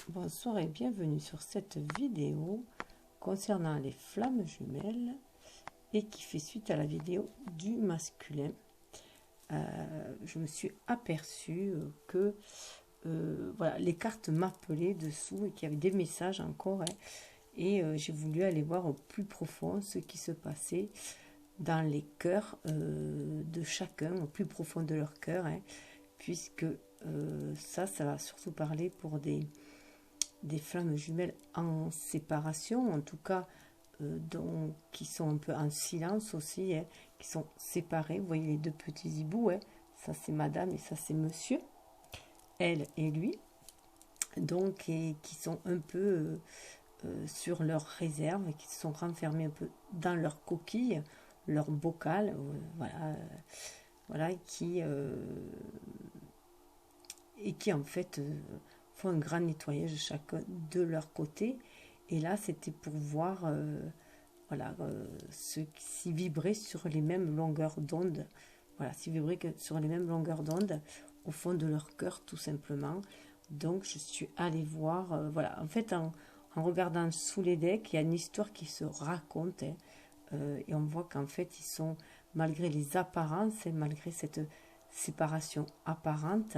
Bonsoir et bienvenue sur cette vidéo concernant les flammes jumelles et qui fait suite à la vidéo du masculin. Je me suis aperçue que voilà, les cartes m'appelaient dessous et qu'il y avait des messages encore, et j'ai voulu aller voir au plus profond ce qui se passait dans les cœurs de chacun, au plus profond de leur cœur, puisque ça va surtout parler pour des flammes jumelles en séparation, en tout cas qui sont un peu en silence aussi, qui sont séparés. Vous voyez les deux petits hiboux, ça c'est madame et ça c'est monsieur, elle et lui, donc, et qui sont un peu sur leur réserve, et qui se sont renfermés un peu dans leur coquille, leur bocal, voilà, et qui en fait font un grand nettoyage chacun de leur côté. Et là, c'était pour voir ceux qui vibraient sur les mêmes longueurs d'onde. Voilà, s'ils vibraient sur les mêmes longueurs d'onde au fond de leur cœur, tout simplement. Donc, je suis allée voir. Voilà, en fait, en regardant sous les decks, il y a une histoire qui se raconte. Et on voit qu'en fait, ils sont, malgré les apparences, malgré cette séparation apparente,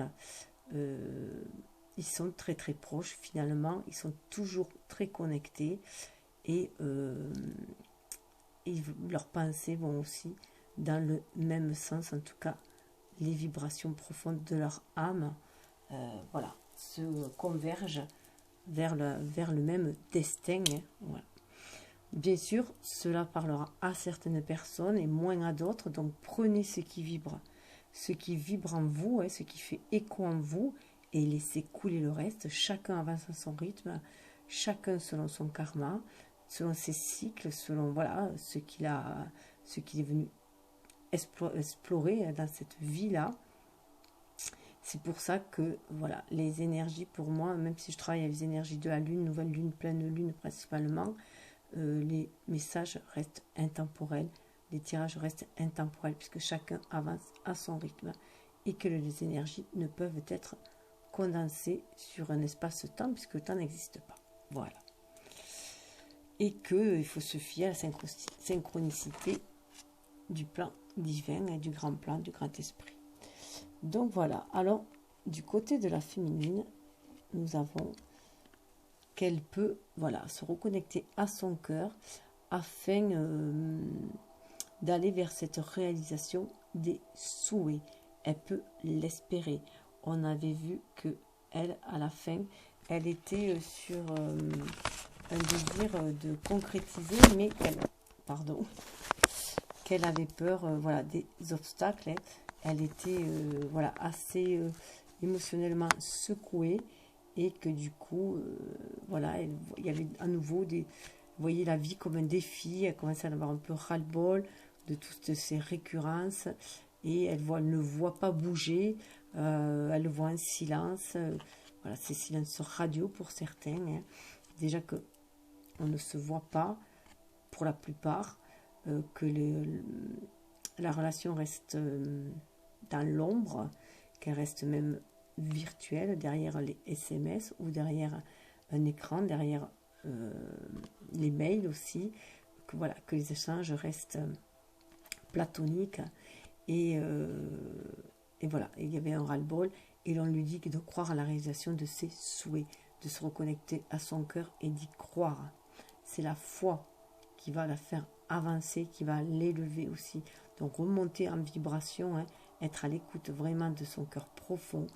ils sont très très proches finalement, ils sont toujours très connectés, et leurs pensées vont aussi dans le même sens, en tout cas les vibrations profondes de leur âme se convergent vers le même destin, voilà. Bien sûr, cela parlera à certaines personnes et moins à d'autres, donc prenez ce qui vibre en vous, ce qui fait écho en vous, et laissez couler le reste. Chacun avance à son rythme, chacun selon son karma, selon ses cycles, selon ce qu'il est venu explorer dans cette vie-là. C'est pour ça que les énergies, pour moi, même si je travaille avec les énergies de la lune, nouvelle lune, pleine lune principalement, les messages restent intemporels, les tirages restent intemporels, puisque chacun avance à son rythme, et que les énergies ne peuvent être condensées sur un espace-temps, puisque le temps n'existe pas. Voilà. Et qu'il faut se fier à la synchronicité du plan divin et du grand plan, du grand esprit. Donc voilà. Alors, du côté de la féminine, nous avons qu'elle peut se reconnecter à son cœur afin d'aller vers cette réalisation des souhaits. Elle peut l'espérer. On avait vu que elle, à la fin, elle était sur un désir de concrétiser, mais qu'elle avait peur des obstacles. Elle était assez émotionnellement secouée, et que du coup il y avait à nouveau vous voyez la vie comme un défi. Elle commençait à avoir un peu ras-le-bol de toutes ces récurrences, et elle ne voit pas bouger, elle le voit en silence. C'est silence radio pour certains, déjà que on ne se voit pas pour la plupart, que la relation reste dans l'ombre, qu'elle reste même virtuelle derrière les SMS ou derrière un écran, derrière les mails aussi, que les échanges restent platoniques, et voilà, il y avait un ras-le-bol, et l'on lui dit de croire à la réalisation de ses souhaits, de se reconnecter à son cœur et d'y croire. C'est la foi qui va la faire avancer, qui va l'élever aussi, donc remonter en vibration, être à l'écoute vraiment de son cœur profond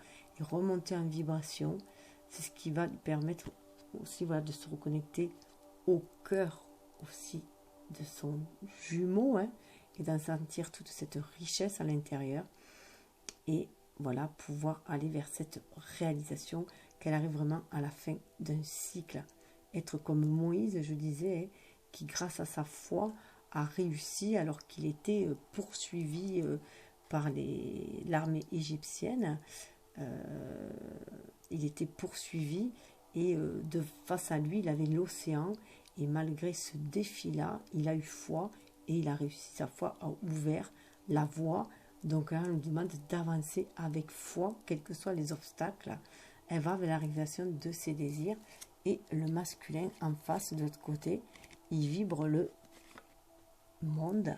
et remonter en vibration. C'est ce qui va lui permettre aussi de se reconnecter au cœur aussi de son jumeau, et d'en sentir toute cette richesse à l'intérieur, et pouvoir aller vers cette réalisation, qu'elle arrive vraiment à la fin d'un cycle, être comme Moïse, je disais, qui grâce à sa foi a réussi alors qu'il était poursuivi par l'armée égyptienne. Il était poursuivi, et face à lui il avait l'océan, et malgré ce défi-là, il a eu foi, et il a réussi. Sa foi a ouvert la voie. Donc là, on lui demande d'avancer avec foi, quels que soient les obstacles, elle va vers la réalisation de ses désirs. Et le masculin en face, de l'autre côté, il vibre le monde,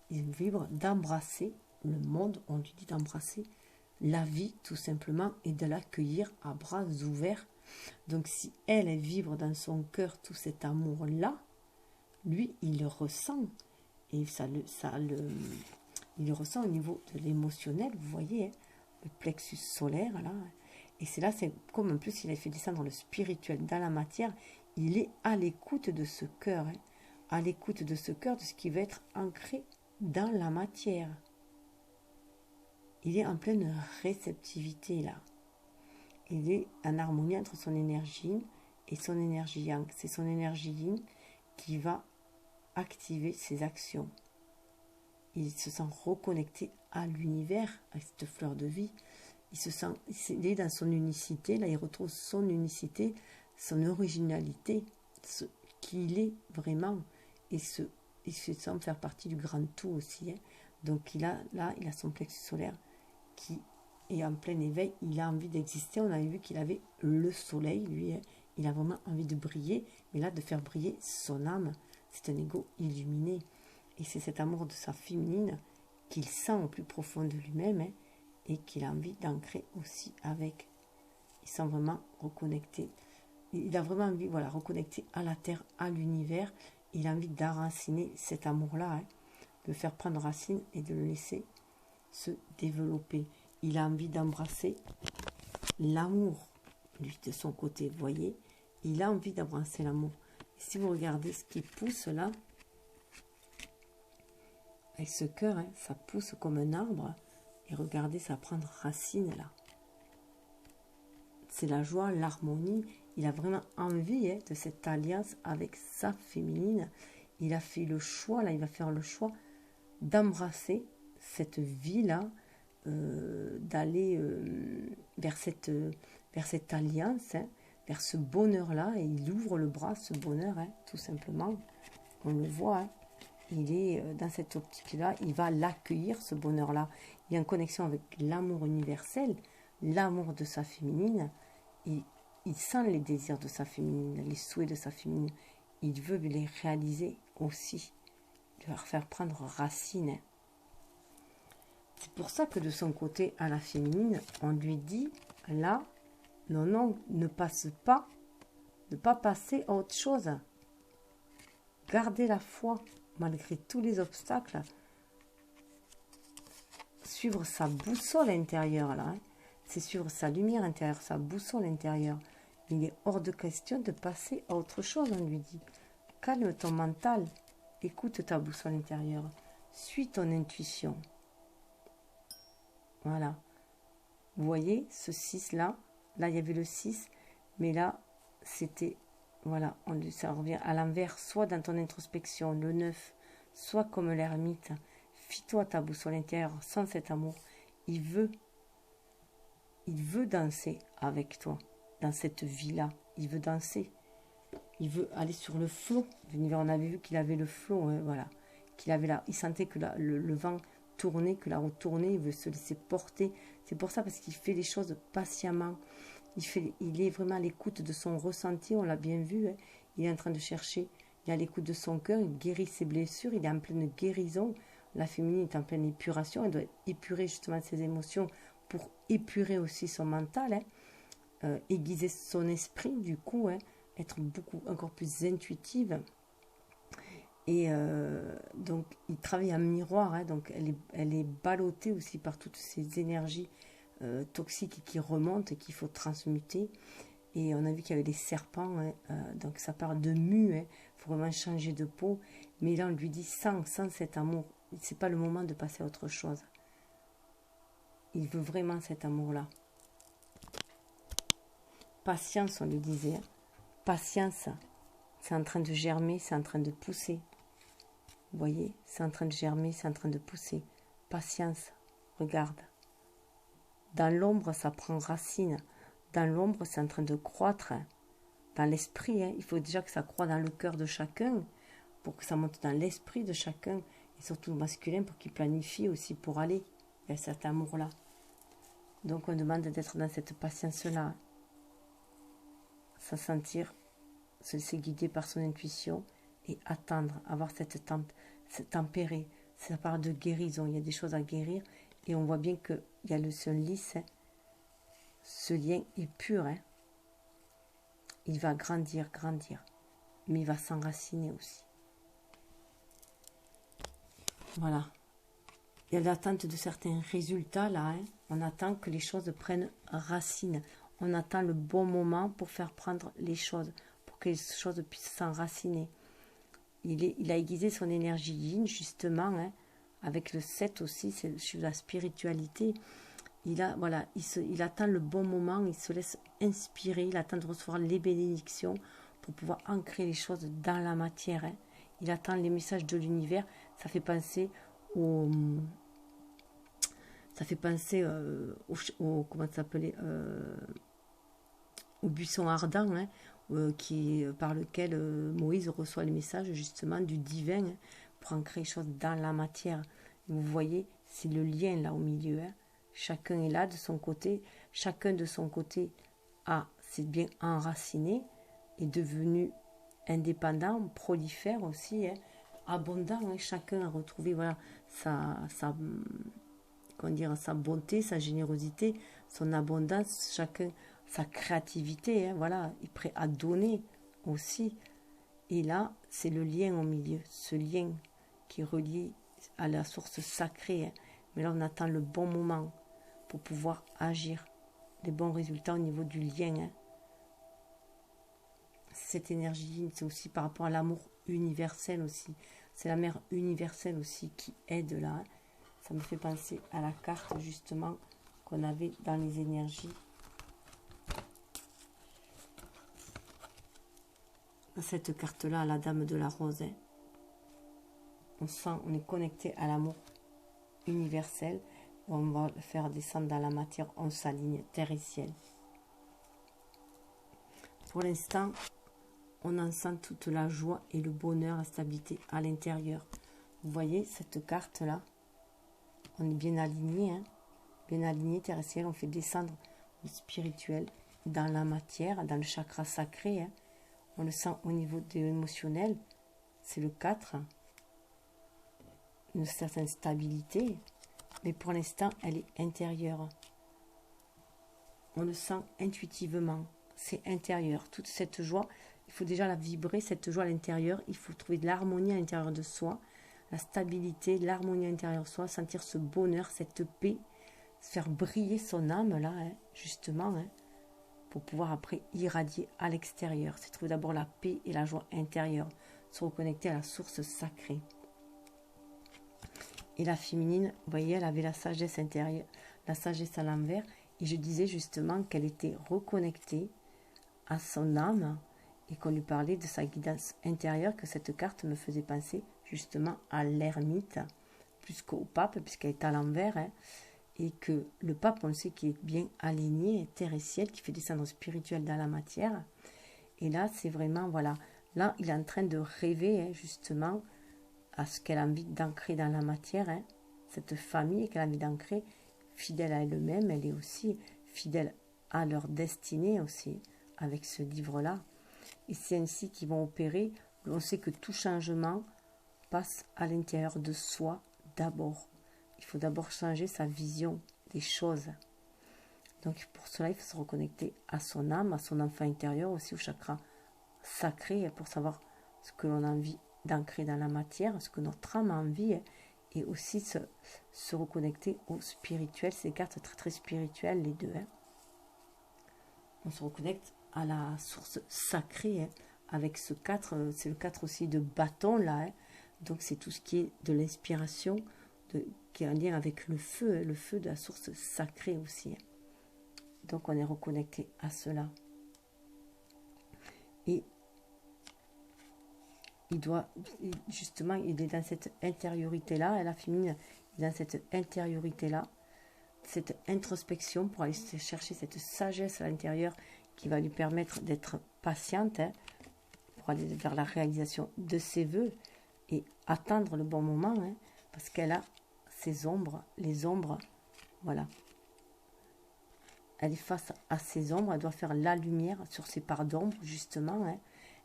il vibre d'embrasser le monde, on lui dit d'embrasser la vie tout simplement et de l'accueillir à bras ouverts. Donc si elle vibre dans son cœur tout cet amour-là, lui, il le ressent. Et il le ressent au niveau de l'émotionnel, vous voyez, hein, le plexus solaire, là. Et c'est là, c'est comme en plus il a fait descendre le spirituel dans la matière, il est à l'écoute de ce cœur, hein, à l'écoute de ce cœur, de ce qui va être ancré dans la matière. Il est en pleine réceptivité, là. Il est en harmonie entre son énergie yin et son énergie yang. C'est son énergie yin qui va activer ses actions. Il se sent reconnecté à l'univers, à cette fleur de vie. Il est dans son unicité, là il retrouve son unicité, son originalité, ce qu'il est vraiment. Et il se sent faire partie du grand tout aussi. Hein. Donc il a son plexus solaire qui est en plein éveil, il a envie d'exister. On avait vu qu'il avait le soleil, lui, hein. Il a vraiment envie de briller, mais là de faire briller son âme. C'est un ego illuminé. Et c'est cet amour de sa féminine qu'il sent au plus profond de lui-même, hein, et qu'il a envie d'ancrer aussi avec. Il sent vraiment reconnecté. Il a vraiment envie, voilà, reconnecter à la terre, à l'univers. Il a envie d'enraciner cet amour-là, hein, de le faire prendre racine et de le laisser se développer. Il a envie d'embrasser l'amour, lui, de son côté, vous voyez. Il a envie d'embrasser l'amour. Si vous regardez ce qui pousse là, avec ce cœur, hein, ça pousse comme un arbre. Et regardez, ça prend racine là. C'est la joie, l'harmonie. Il a vraiment envie, hein, de cette alliance avec sa féminine. Il a fait le choix, là, il va faire le choix d'embrasser cette vie-là, d'aller vers cette alliance, hein, vers ce bonheur-là. Et il ouvre le bras, ce bonheur, hein, tout simplement. On le voit, hein. Il est dans cette optique-là, il va l'accueillir, ce bonheur-là. Il est en connexion avec l'amour universel, l'amour de sa féminine. Il sent les désirs de sa féminine, les souhaits de sa féminine. Il veut les réaliser aussi, de leur faire prendre racine. C'est pour ça que de son côté, à la féminine, on lui dit, là, non, non, ne passe pas, ne pas passer à autre chose. Gardez la foi. Malgré tous les obstacles, suivre sa boussole intérieure, là, hein, c'est suivre sa lumière intérieure, sa boussole intérieure. Il est hors de question de passer à autre chose, on lui dit. Calme ton mental, écoute ta boussole intérieure, suis ton intuition. Voilà. Vous voyez, ce 6-là, là, il y avait le 6, mais là, c'était... Voilà, ça revient à l'envers, soit dans ton introspection, le 9, soit comme l'ermite. Fie-toi ta boussole intérieure, sans cet amour. Il veut danser avec toi, dans cette vie-là. Il veut danser. Il veut aller sur le flot. On avait vu qu'il avait le flot, hein, voilà. Il sentait que le vent tournait, que la roue tournait, il veut se laisser porter. C'est pour ça, parce qu'il fait les choses patiemment. Il est vraiment à l'écoute de son ressenti, on l'a bien vu, hein. Il est en train de chercher, il est à l'écoute de son cœur, il guérit ses blessures, il est en pleine guérison. La féminine est en pleine épuration, elle doit épurer justement ses émotions pour épurer aussi son mental, hein, aiguiser son esprit du coup, hein, être encore plus intuitive. Et donc il travaille en miroir, hein, donc elle est ballottée aussi par toutes ces énergies toxiques qui remontent et qu'il faut transmuter. Et on a vu qu'il y avait des serpents, hein, donc ça part de mu, hein, faut vraiment changer de peau. Mais là on lui dit sans cet amour, c'est pas le moment de passer à autre chose. Il veut vraiment cet amour-là. Patience, on lui disait, hein. Patience, c'est en train de germer, c'est en train de pousser. Vous voyez, c'est en train de germer, c'est en train de pousser. Patience, regarde. Dans l'ombre, ça prend racine. Dans l'ombre, c'est en train de croître. Dans l'esprit, hein. Il faut déjà que ça croît dans le cœur de chacun, pour que ça monte dans l'esprit de chacun, et surtout le masculin, pour qu'il planifie aussi pour aller vers cet amour-là. Donc on demande d'être dans cette patience-là. se sentir, se laisser guider par son intuition et attendre, avoir cette tempérée, ça parle de guérison, il y a des choses à guérir et on voit bien qu'il y a ce lisse, hein. Ce lien est pur, hein. Il va grandir, mais il va s'enraciner aussi. Voilà. Il y a l'attente de certains résultats là, hein. On attend que les choses prennent racine. On attend le bon moment pour faire prendre les choses, pour que les choses puissent s'enraciner. Il a aiguisé son énergie yin, justement, hein, avec le 7 aussi, c'est sur la spiritualité. Il attend le bon moment, il se laisse inspirer, il attend de recevoir les bénédictions pour pouvoir ancrer les choses dans la matière, hein. Il attend les messages de l'univers. Ça fait penser au comment ça s'appelait, au buisson ardent, hein, par lequel Moïse reçoit les messages justement du divin, hein, pour ancrer les choses dans la matière. Vous voyez, c'est le lien là au milieu, hein. Chacun est là de son côté, chacun de son côté s'est bien enraciné, est devenu indépendant, prolifère aussi, hein, abondant, hein. Chacun a retrouvé voilà, sa bonté, sa générosité, son abondance, chacun sa créativité, hein, voilà, est prêt à donner aussi. Et là, c'est le lien au milieu, ce lien qui est relié à la source sacrée, hein. Mais là, on attend le bon moment pour pouvoir agir, des bons résultats au niveau du lien, hein. Cette énergie, c'est aussi par rapport à l'amour universel aussi. C'est la mère universelle aussi qui aide là, hein. Ça me fait penser à la carte justement qu'on avait dans les énergies. Cette carte-là, la dame de la rose, hein. On est connecté à l'amour universel. On va le faire descendre dans la matière, on s'aligne terre et ciel. Pour l'instant, on en sent toute la joie et le bonheur, la stabilité à l'intérieur. Vous voyez cette carte-là, on est bien aligné, hein, bien aligné terre et ciel. On fait descendre le spirituel dans la matière, dans le chakra sacré, hein. On le sent au niveau de l'émotionnel, c'est le 4, une certaine stabilité, mais pour l'instant, elle est intérieure. On le sent intuitivement, c'est intérieur. Toute cette joie, il faut déjà la vibrer, cette joie à l'intérieur. Il faut trouver de l'harmonie à l'intérieur de soi, la stabilité, l'harmonie à l'intérieur de soi, sentir ce bonheur, cette paix, faire briller son âme là, hein, justement, hein, pour pouvoir après irradier à l'extérieur. C'est trouver d'abord la paix et la joie intérieure, se reconnecter à la source sacrée. Et la féminine, vous voyez, elle avait la sagesse intérieure, la sagesse à l'envers. Et je disais justement qu'elle était reconnectée à son âme et qu'on lui parlait de sa guidance intérieure, que cette carte me faisait penser justement à l'ermite, plus qu'au pape, puisqu'elle est à l'envers, hein, et que le pape, on le sait, qui est bien aligné, terre et ciel, qui fait descendre le spirituel dans la matière. Et là, c'est vraiment, voilà, là, il est en train de rêver, hein, justement, à ce qu'elle a envie d'ancrer dans la matière, hein, cette famille qu'elle a envie d'ancrer, fidèle à elle-même, elle est aussi fidèle à leur destinée aussi, avec ce livre-là. Et c'est ainsi qu'ils vont opérer. On sait que tout changement passe à l'intérieur de soi d'abord. Il faut d'abord changer sa vision des choses. Donc pour cela, il faut se reconnecter à son âme, à son enfant intérieur, aussi au chakra sacré, pour savoir ce que l'on a envie d'ancrer dans la matière, ce que notre âme a envie, et aussi se reconnecter au spirituel. C'est des cartes très très spirituelles, les deux, hein. On se reconnecte à la source sacrée, hein, avec ce 4, c'est le 4 aussi de bâton là, hein. Donc c'est tout ce qui est de l'inspiration, qui est en lien avec le feu de la source sacrée aussi, hein. Donc on est reconnecté à cela. Et il doit, justement, il est dans cette intériorité-là, la féminine est dans cette intériorité-là, cette introspection pour aller chercher cette sagesse à l'intérieur qui va lui permettre d'être patiente, hein, pour aller vers la réalisation de ses vœux et attendre le bon moment, hein, parce qu'elle a ses ombres, les ombres, voilà. elle est face à ses ombres, elle doit faire la lumière sur ses parts d'ombre, justement. Hein.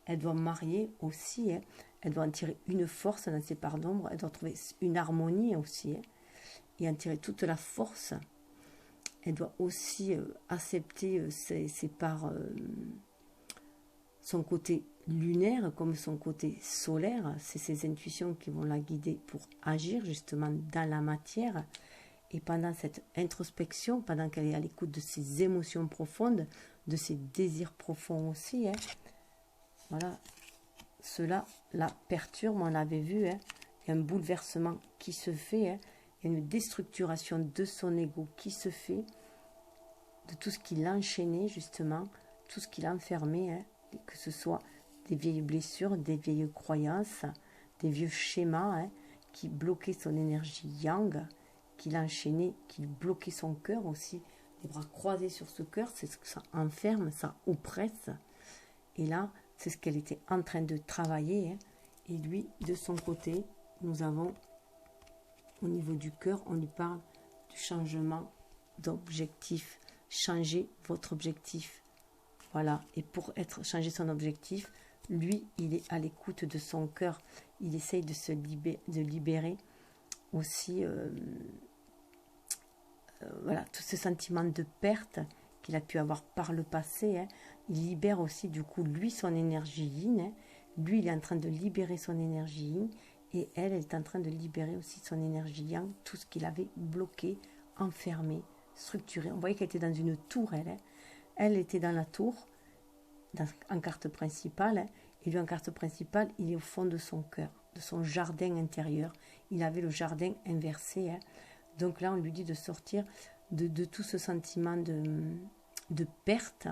Elle doit marier aussi, hein. Elle doit en tirer une force dans ses parts d'ombre, elle doit trouver une harmonie aussi, hein, et en tirer toute la force. Elle doit aussi accepter ses parts, son côté lunaire comme son côté solaire. C'est ses intuitions qui vont la guider pour agir justement dans la matière. Et pendant cette introspection, pendant qu'elle est à l'écoute de ses émotions profondes, de ses désirs profonds aussi, hein, voilà, cela la perturbe, on l'avait vu, hein, il y a un bouleversement qui se fait, hein, il y a une déstructuration de son ego qui se fait, de tout ce qui l'enchaînait justement, tout ce qui l'enfermait, hein, que ce soit des vieilles blessures, des vieilles croyances, des vieux schémas, hein, qui bloquaient son énergie yang, qui l'enchaînait, qui bloquait son cœur aussi, les bras croisés sur ce cœur, c'est ce que ça enferme, ça oppresse. Et là, c'est ce qu'elle était en train de travailler. Hein. Et lui, de son côté, nous avons, au niveau du cœur, on lui parle du changement d'objectif. Changez votre objectif. Voilà. Et pour changer son objectif, lui, il est à l'écoute de son cœur. Il essaye de se libérer aussi, voilà, tout ce sentiment de perte qu'il a pu avoir par le passé. Hein. Il libère aussi, du coup, lui, son énergie yin. Hein. Lui, il est en train de libérer son énergie yin. Et elle est en train de libérer aussi son énergie yang, tout ce qu'il avait bloqué, enfermé, structuré. On voyait qu'elle était dans une tour, elle. Hein. Elle était dans la tour, en carte principale. Hein. Et lui, en carte principale, il est au fond de son cœur, de son jardin intérieur. Il avait le jardin inversé. Hein. Donc là, on lui dit de sortir de tout ce sentiment de perte,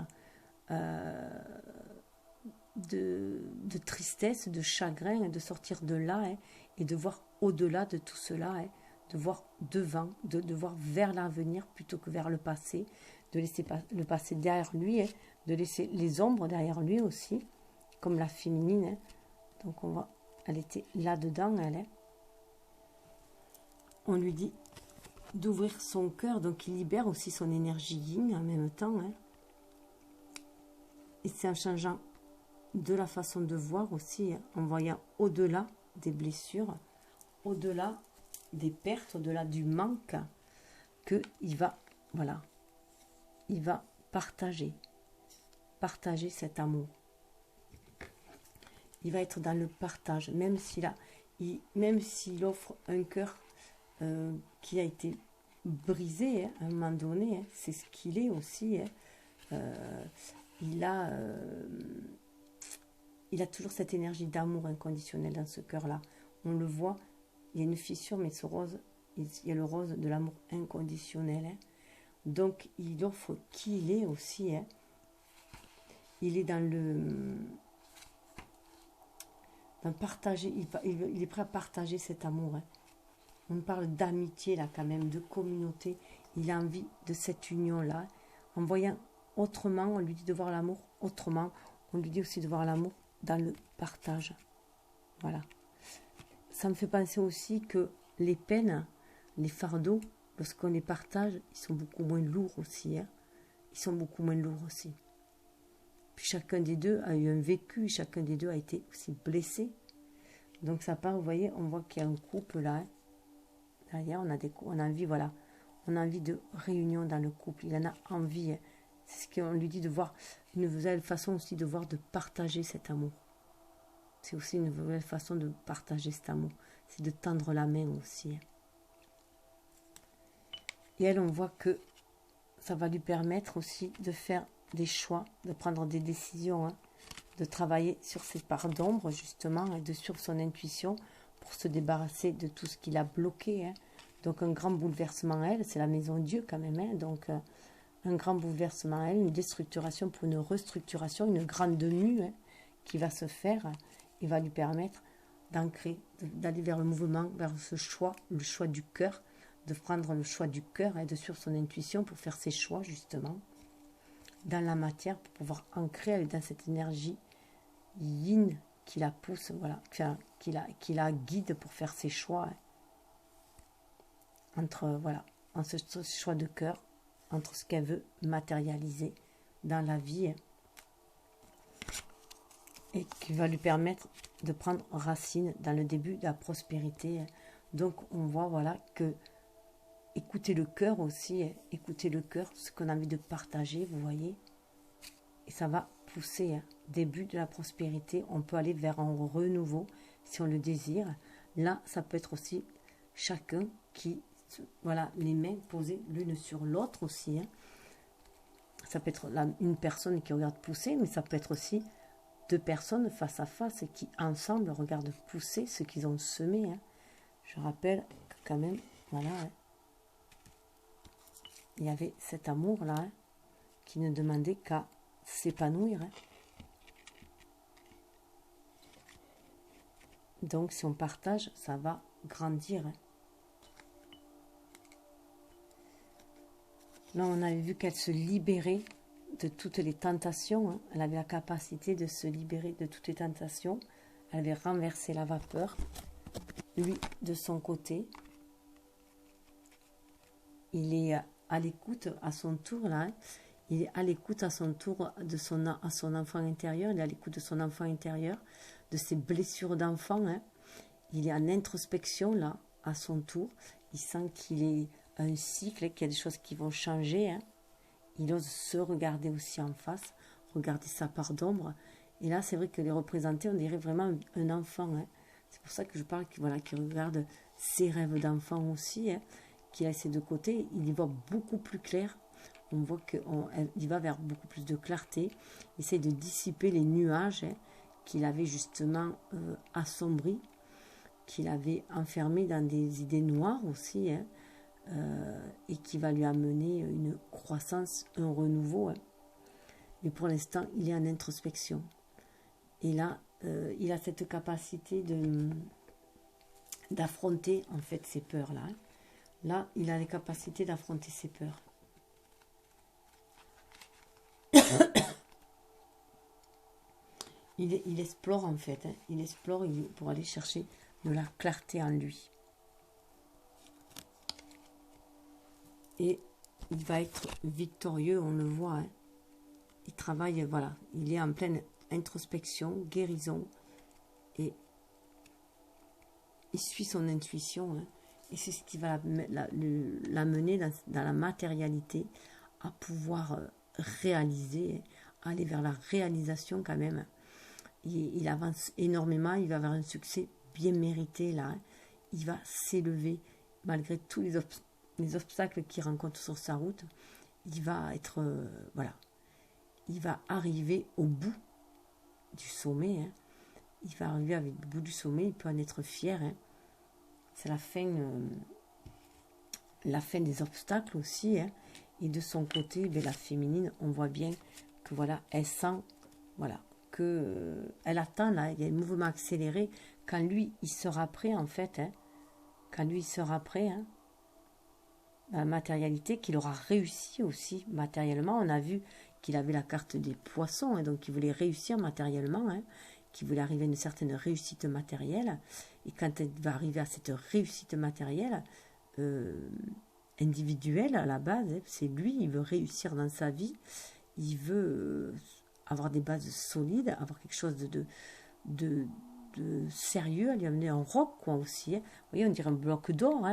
de tristesse, de chagrin, de sortir de là, hein, et de voir au-delà de tout cela, hein, de voir devant, de voir vers l'avenir plutôt que vers le passé, de laisser le passé derrière lui, hein, de laisser les ombres derrière lui aussi, comme la féminine. Hein. Donc on voit, elle était là-dedans, elle. Hein. On lui dit d'ouvrir son cœur, donc il libère aussi son énergie yin en même temps. Hein. Et c'est en changeant de la façon de voir aussi, hein, en voyant au-delà des blessures, au-delà des pertes, au-delà du manque, qu'il va, voilà, il va partager cet amour. Il va être dans le partage, même s'il offre un cœur qui a été brisé, hein, à un moment donné, hein, c'est ce qu'il est aussi. Hein. Il a toujours cette énergie d'amour inconditionnel dans ce cœur-là. On le voit, il y a une fissure, mais ce rose, il y a le rose de l'amour inconditionnel. Hein. Donc, il offre qui il est aussi. Hein. Il est dans partager, il est prêt à partager cet amour. Hein. On parle d'amitié là quand même, de communauté. Il a envie de cette union-là. En voyant autrement, on lui dit de voir l'amour autrement. On lui dit aussi de voir l'amour dans le partage. Voilà. Ça me fait penser aussi que les peines, les fardeaux, lorsqu'on les partage, ils sont beaucoup moins lourds aussi. Hein. Ils sont beaucoup moins lourds aussi. Puis chacun des deux a eu un vécu, chacun des deux a été aussi blessé. Donc ça part, vous voyez, on voit qu'il y a un couple là. Hein. Derrière, on a envie, voilà, on a envie de réunion dans le couple. Il en a envie. Hein. C'est ce qu'on lui dit de voir, une nouvelle façon aussi de voir, de partager cet amour. C'est aussi une nouvelle façon de partager cet amour. C'est de tendre la main aussi. Hein. Et elle, on voit que ça va lui permettre aussi de faire des choix, de prendre des décisions, hein, de travailler sur ses parts d'ombre, justement, et de suivre son intuition pour se débarrasser de tout ce qui l'a bloqué. Hein. Donc, un grand bouleversement, elle, c'est la maison Dieu quand même. Hein. Donc, un grand bouleversement, elle, une déstructuration pour une restructuration, une grande mue, hein, qui va se faire et va lui permettre d'ancrer, d'aller vers le mouvement, vers ce choix, le choix du cœur, de prendre le choix du cœur et de suivre son intuition pour faire ses choix, justement, dans la matière, pour pouvoir ancrer, elle est dans cette énergie yin qui la pousse, voilà, qui la guide pour faire ses choix, hein, entre, voilà, en ce choix de cœur, entre ce qu'elle veut matérialiser dans la vie et qui va lui permettre de prendre racine dans le début de la prospérité. Donc on voit voilà que écouter le cœur aussi, écouter le cœur, ce qu'on a envie de partager, vous voyez, et ça va pousser. Début de la prospérité, on peut aller vers un renouveau si on le désire. Là, ça peut être aussi chacun qui, voilà, les mains posées l'une sur l'autre aussi. Ça peut être une personne qui regarde pousser, mais ça peut être aussi deux personnes face à face qui ensemble regardent pousser ce qu'ils ont semé. Je rappelle que quand même, voilà, il y avait cet amour-là qui ne demandait qu'à s'épanouir. Donc, si on partage, ça va grandir. Là, on avait vu qu'elle se libérait de toutes les tentations. Elle avait la capacité de se libérer de toutes les tentations. Elle avait renversé la vapeur. Lui, de son côté, il est à l'écoute à son tour, là. Il est à l'écoute à son tour de son enfant intérieur. Il est à l'écoute de son enfant intérieur, de ses blessures d'enfant. Il est en introspection, là, à son tour. Il sent qu'il est un cycle, qu'il y a des choses qui vont changer. Il ose se regarder aussi en face, regarder sa part d'ombre. Et là, c'est vrai que les représenter, on dirait vraiment un enfant. C'est pour ça que je parle qu'il regarde ses rêves d'enfant aussi, qu'il a ces deux côtés. Il y voit beaucoup plus clair. On voit qu'il va vers beaucoup plus de clarté. Il essaie de dissiper les nuages qu'il avait justement assombris, qu'il avait enfermés dans des idées noires aussi, et qui va lui amener une croissance, un renouveau. Mais pour l'instant, il est en introspection. Et là, il a cette capacité d'affronter en fait ces peurs-là. Là, il a les capacités d'affronter ses peurs. Il explore en fait, il explore pour aller chercher de la clarté en lui. Et il va être victorieux, on le voit. Il travaille, voilà, il est en pleine introspection, guérison, et il suit son intuition. Et c'est ce qui va l'amener dans la matérialité à pouvoir réaliser, aller vers la réalisation quand même. Il avance énormément, il va avoir un succès bien mérité là. Il va s'élever malgré tous les obstacles qu'il rencontre sur sa route. Il va être, voilà, il va arriver au bout du sommet. Il va arriver avec le bout du sommet, il peut en être fier. C'est la fin des obstacles aussi. Et de son côté, la féminine, on voit bien que voilà, elle sent, voilà, elle attend là, il y a un mouvement accéléré. Quand lui, il sera prêt en fait, quand lui, il sera prêt, la matérialité, qu'il aura réussi aussi matériellement. On a vu qu'il avait la carte des poissons, et donc il voulait réussir matériellement, qu'il voulait arriver à une certaine réussite matérielle. Et quand il va arriver à cette réussite matérielle, individuelle à la base, c'est lui, il veut réussir dans sa vie, il veut avoir des bases solides, avoir quelque chose de sérieux, à lui amener un roc quoi aussi. Vous voyez, on dirait un bloc d'or,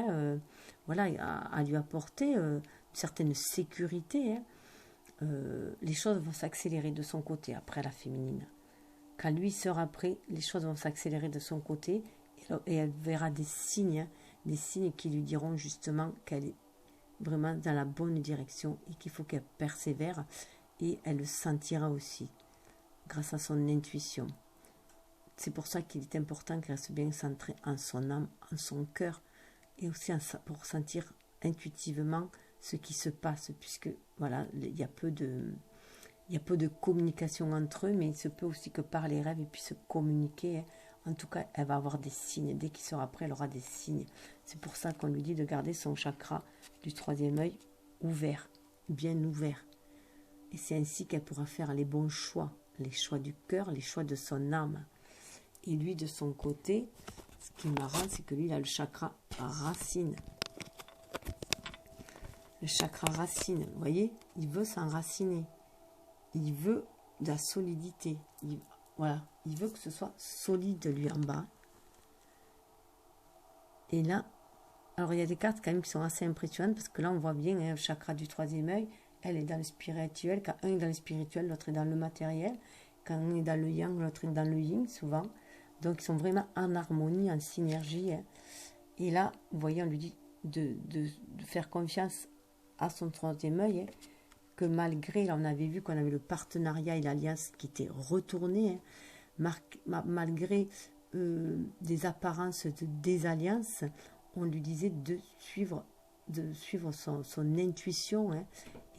voilà, à lui apporter une certaine sécurité. Les choses vont s'accélérer de son côté après la féminine. Quand lui sera prêt, les choses vont s'accélérer de son côté et elle verra des signes qui lui diront justement qu'elle est vraiment dans la bonne direction et qu'il faut qu'elle persévère, et elle le sentira aussi grâce à son intuition. C'est pour ça qu'il est important qu'elle reste bien centrée en son âme, en son cœur, et aussi pour sentir intuitivement ce qui se passe, puisque voilà, il y a peu de communication entre eux, mais il se peut aussi que par les rêves ils puissent communiquer. En tout cas, elle va avoir des signes. Dès qu'il sera prêt, elle aura des signes. C'est pour ça qu'on lui dit de garder son chakra du troisième œil ouvert, bien ouvert. Et c'est ainsi qu'elle pourra faire les bons choix, les choix du cœur, les choix de son âme. Et lui, de son côté, ce qui est marrant, c'est que lui, il a le chakra racine. le chakra racine. Vous voyez, il veut s'enraciner. Il veut de la solidité. Voilà, il veut que ce soit solide, lui, en bas. Et là, alors il y a des cartes quand même qui sont assez impressionnantes, parce que là, on voit bien le chakra du troisième œil. Elle est dans le spirituel. Quand un est dans le spirituel, l'autre est dans le matériel. Quand un est dans le yang, l'autre est dans le yin, souvent. Donc, ils sont vraiment en harmonie, en synergie. Et là, vous voyez, on lui dit de faire confiance à son troisième œil, que malgré, là, on avait vu qu'on avait le partenariat et l'alliance qui étaient retournés, malgré des apparences de désalliance, on lui disait de suivre son intuition,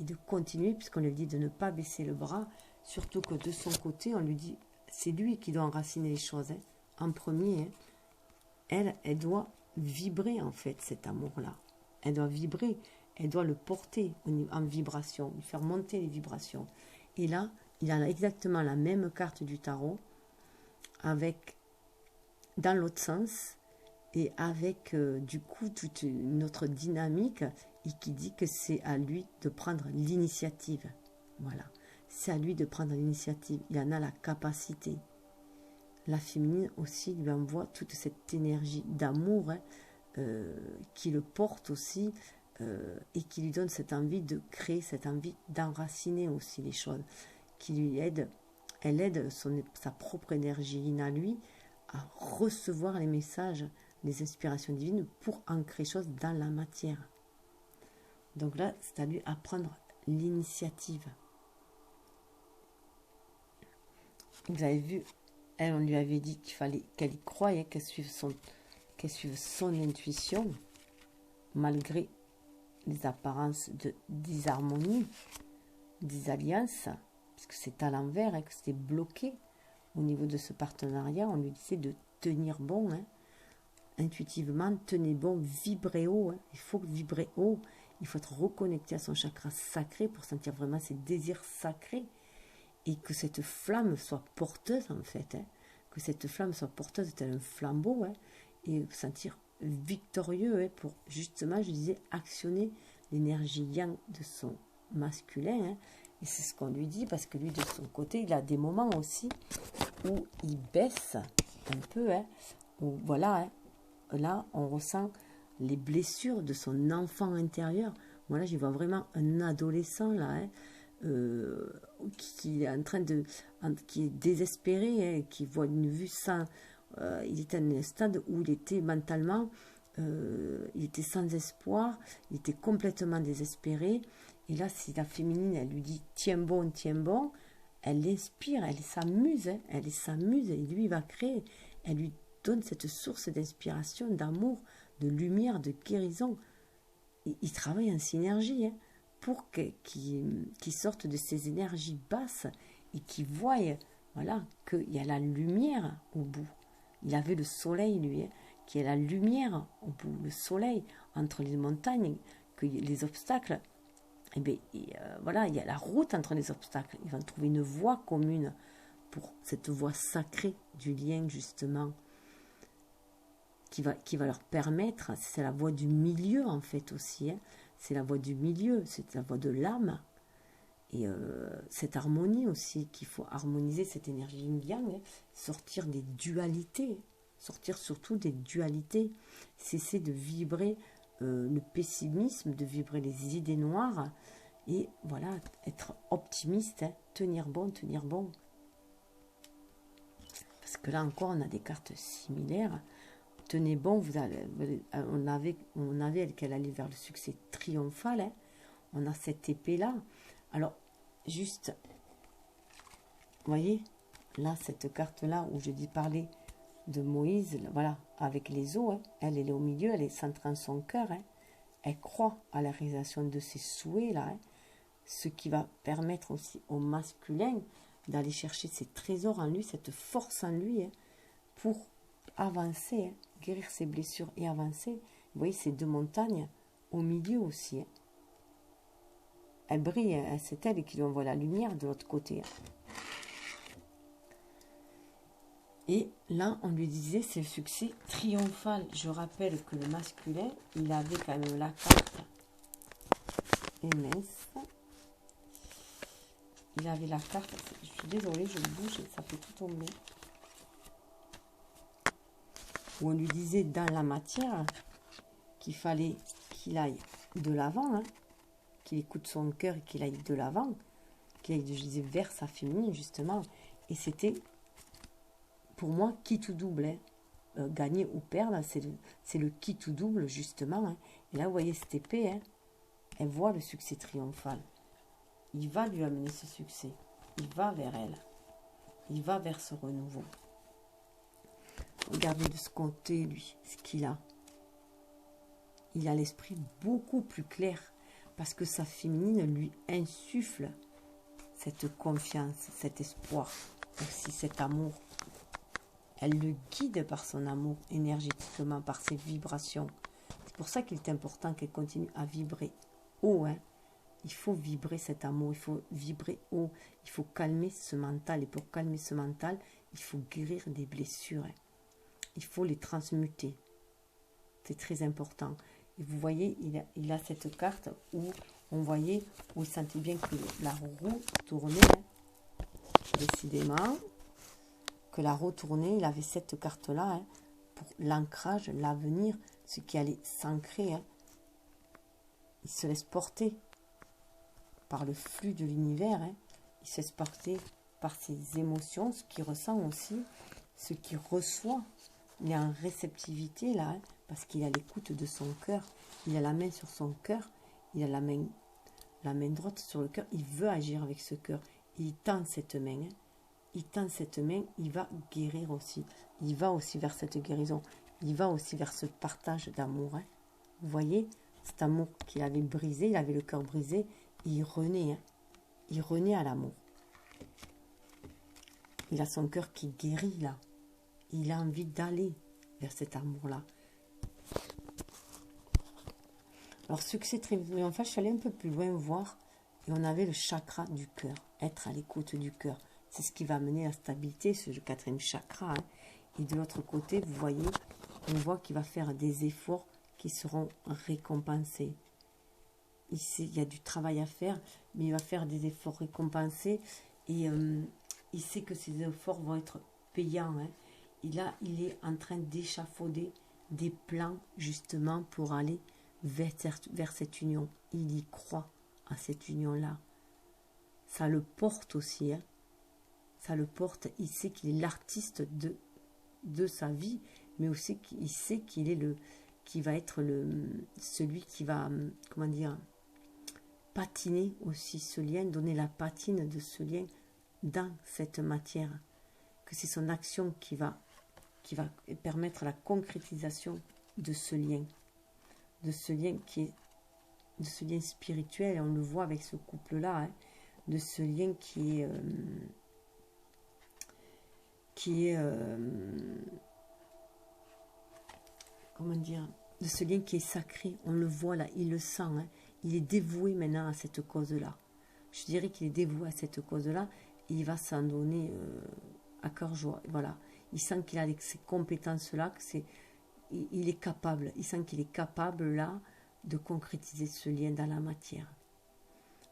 et de continuer, puisqu'on lui dit de ne pas baisser le bras, surtout que de son côté, on lui dit, c'est lui qui doit enraciner les choses, en premier. Elle doit vibrer, en fait, cet amour-là. Elle doit vibrer, elle doit le porter en vibration, lui faire monter les vibrations. Et là, il a exactement la même carte du tarot, avec, dans l'autre sens, et avec, du coup, toute une autre dynamique, et qui dit que c'est à lui de prendre l'initiative. Voilà. C'est à lui de prendre l'initiative. Il en a la capacité. La féminine aussi lui envoie toute cette énergie d'amour, qui le porte aussi, et qui lui donne cette envie de créer, cette envie d'enraciner aussi les choses, qui lui aide. Elle aide sa propre énergie yin à lui à recevoir les messages, les inspirations divines pour ancrer les choses dans la matière. Donc là, c'est à lui à prendre l'initiative. Vous avez vu, elle, on lui avait dit qu'il fallait qu'elle y croie, qu'elle suive son intuition, malgré les apparences de disharmonie, désalliance, parce que c'est à l'envers, que c'était bloqué au niveau de ce partenariat. On lui disait de tenir bon, intuitivement, tenez bon, vibrez haut. Il faut vibrer haut. Il faut être reconnecté à son chakra sacré pour sentir vraiment ses désirs sacrés, et que cette flamme soit porteuse, en fait, que cette flamme soit porteuse tel un flambeau, et sentir victorieux, pour justement, je disais, actionner l'énergie yang de son masculin, et c'est ce qu'on lui dit, parce que lui, de son côté, il a des moments aussi où il baisse un peu, où voilà, là, on ressent les blessures de son enfant intérieur. Moi, là, j'y vois vraiment un adolescent, là, qui est en train qui est désespéré, qui voit une vue sans... il était à un stade où il était mentalement, il était sans espoir, il était complètement désespéré. Et là, si la féminine, elle lui dit tiens bon, elle l'inspire, elle s'amuse, et lui, il va créer. Elle lui donne cette source d'inspiration, d'amour, de lumière, de guérison. Il travaille en synergie, pour qu'il sorte de ces énergies basses et qu'il voie, voilà, qu'il y a la lumière au bout. Il avait le soleil, lui, qu'il y a la lumière au bout, le soleil entre les montagnes, que les obstacles, et bien, voilà, il y a la route entre les obstacles. Ils vont trouver une voie commune pour cette voie sacrée du lien, justement, qui va leur permettre, c'est la voie du milieu, en fait, aussi, c'est la voie du milieu, c'est la voie de l'âme, et cette harmonie aussi, qu'il faut harmoniser cette énergie yin-yang, sortir des dualités, sortir surtout des dualités, cesser de vibrer le pessimisme, de vibrer les idées noires, et voilà, être optimiste, tenir bon, parce que là encore on a des cartes similaires. Tenez bon, on avait qu'elle allait vers le succès triomphal, on a cette épée là. Alors juste, vous voyez là, cette carte là où je dis parler de Moïse, voilà, avec les eaux, elle est au milieu, elle est centrée en son cœur, elle croit à la réalisation de ses souhaits là, ce qui va permettre aussi au masculin d'aller chercher ses trésors en lui, cette force en lui, pour avancer, guérir ses blessures et avancer. Vous voyez ces deux montagnes au milieu aussi, elle brille, c'est elle qui lui envoie la lumière de l'autre côté. Et là, on lui disait, c'est le succès triomphal. Je rappelle que le masculin, il avait quand même la carte et mince. Il avait la carte, je suis désolée, je bouge et ça fait tout tomber. Où on lui disait dans la matière qu'il fallait qu'il aille de l'avant, hein, qu'il écoute son cœur et qu'il aille de l'avant, qu'il aille, je disais, vers sa féminine, justement. Et c'était, pour moi, qui tout double, hein. Gagner ou perdre, c'est le qui tout double, justement. Hein. Et là, vous voyez cette épée, hein, elle voit le succès triomphal. Il va lui amener ce succès. Il va vers elle. Il va vers ce renouveau. Regardez de ce côté, lui, ce qu'il a. Il a l'esprit beaucoup plus clair parce que sa féminine lui insuffle cette confiance, cet espoir, aussi cet amour. Elle le guide par son amour énergétiquement, par ses vibrations. C'est pour ça qu'il est important qu'elle continue à vibrer haut. Hein. Il faut vibrer cet amour, il faut vibrer haut, il faut calmer ce mental. Et pour calmer ce mental, il faut guérir des blessures. Hein. Il faut les transmuter. C'est très important. Et vous voyez, il a cette carte où on voyait, où il sentait bien que la roue tournait. Hein. Décidément, que la roue tournait, il avait cette carte-là hein, pour l'ancrage, l'avenir, ce qui allait s'ancrer. Hein. Il se laisse porter par le flux de l'univers. Hein. Il se laisse porter par ses émotions, ce qu'il ressent aussi, ce qu'il reçoit. Il est en réceptivité là, hein, parce qu'il a l'écoute de son cœur. Il a la main sur son cœur, il a la main droite sur le cœur. Il veut agir avec ce cœur. Il tend cette main. Hein. Il tend cette main, il va guérir aussi. Il va aussi vers cette guérison. Il va aussi vers ce partage d'amour. Hein. Vous voyez, cet amour qu'il avait brisé, il avait le cœur brisé, il renaît. Hein. Il renaît à l'amour. Il a son cœur qui guérit là. Il a envie d'aller vers cet amour-là. Alors, succès triomphal, je suis allée un peu plus loin voir. Et on avait le chakra du cœur. Être à l'écoute du cœur. C'est ce qui va amener la stabilité, ce quatrième chakra. Hein. Et de l'autre côté, vous voyez, on voit qu'il va faire des efforts qui seront récompensés. Ici, il y a du travail à faire, mais il va faire des efforts récompensés. Et il sait que ces efforts vont être payants. Hein. Et là, il est en train d'échafauder des plans, justement, pour aller vers cette union. Il y croit à cette union-là. Ça le porte aussi, hein. Ça le porte, il sait qu'il est l'artiste de sa vie, mais aussi qu'il sait qu'il est qui va être celui qui va, comment dire, patiner aussi ce lien, donner la patine de ce lien dans cette matière, que c'est son action qui va permettre la concrétisation de ce lien de ce lien spirituel, et on le voit avec ce couple-là, hein, de ce lien qui est comment dire, de ce lien qui est sacré. On le voit là, il le sent, hein. Il est dévoué maintenant à cette cause-là. Je dirais qu'il est dévoué à cette cause-là, et il va s'en donner à cœur joie. Voilà, il sent qu'il a ces compétences-là, il est capable, il sent qu'il est capable là de concrétiser ce lien dans la matière.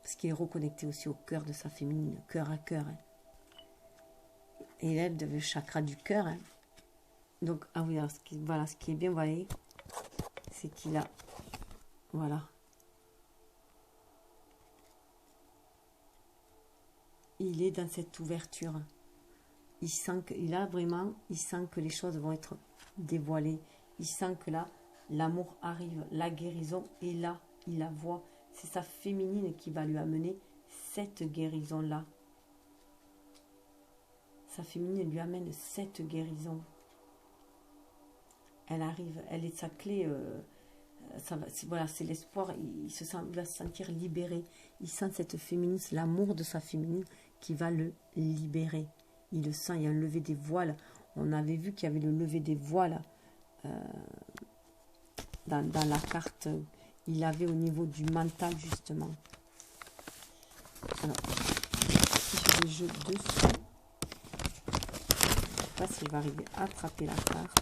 Parce qu'il est reconnecté aussi au cœur de sa féminine, cœur à cœur. Hein. Et il élève le chakra du cœur. Hein. Donc, ah oui, alors, ce qui est bien, vous voyez, c'est qu'il a, voilà. Il est dans cette ouverture. Il sent il sent que les choses vont être dévoilées. Il sent que là, l'amour arrive, la guérison est là, il la voit. C'est sa féminine qui va lui amener cette guérison-là. Sa féminine lui amène cette guérison. Elle arrive, elle est sa clé. Voilà, c'est l'espoir. Il va se sentir libéré. Il sent cette féminine, c'est l'amour de sa féminine qui va le libérer. Il le sent, il y a un lever des voiles. On avait vu qu'il y avait le lever des voiles dans la carte. Il avait au niveau du mental, justement. Alors, si je fais le jeu dessus, je ne sais pas s'il va arriver à attraper la carte.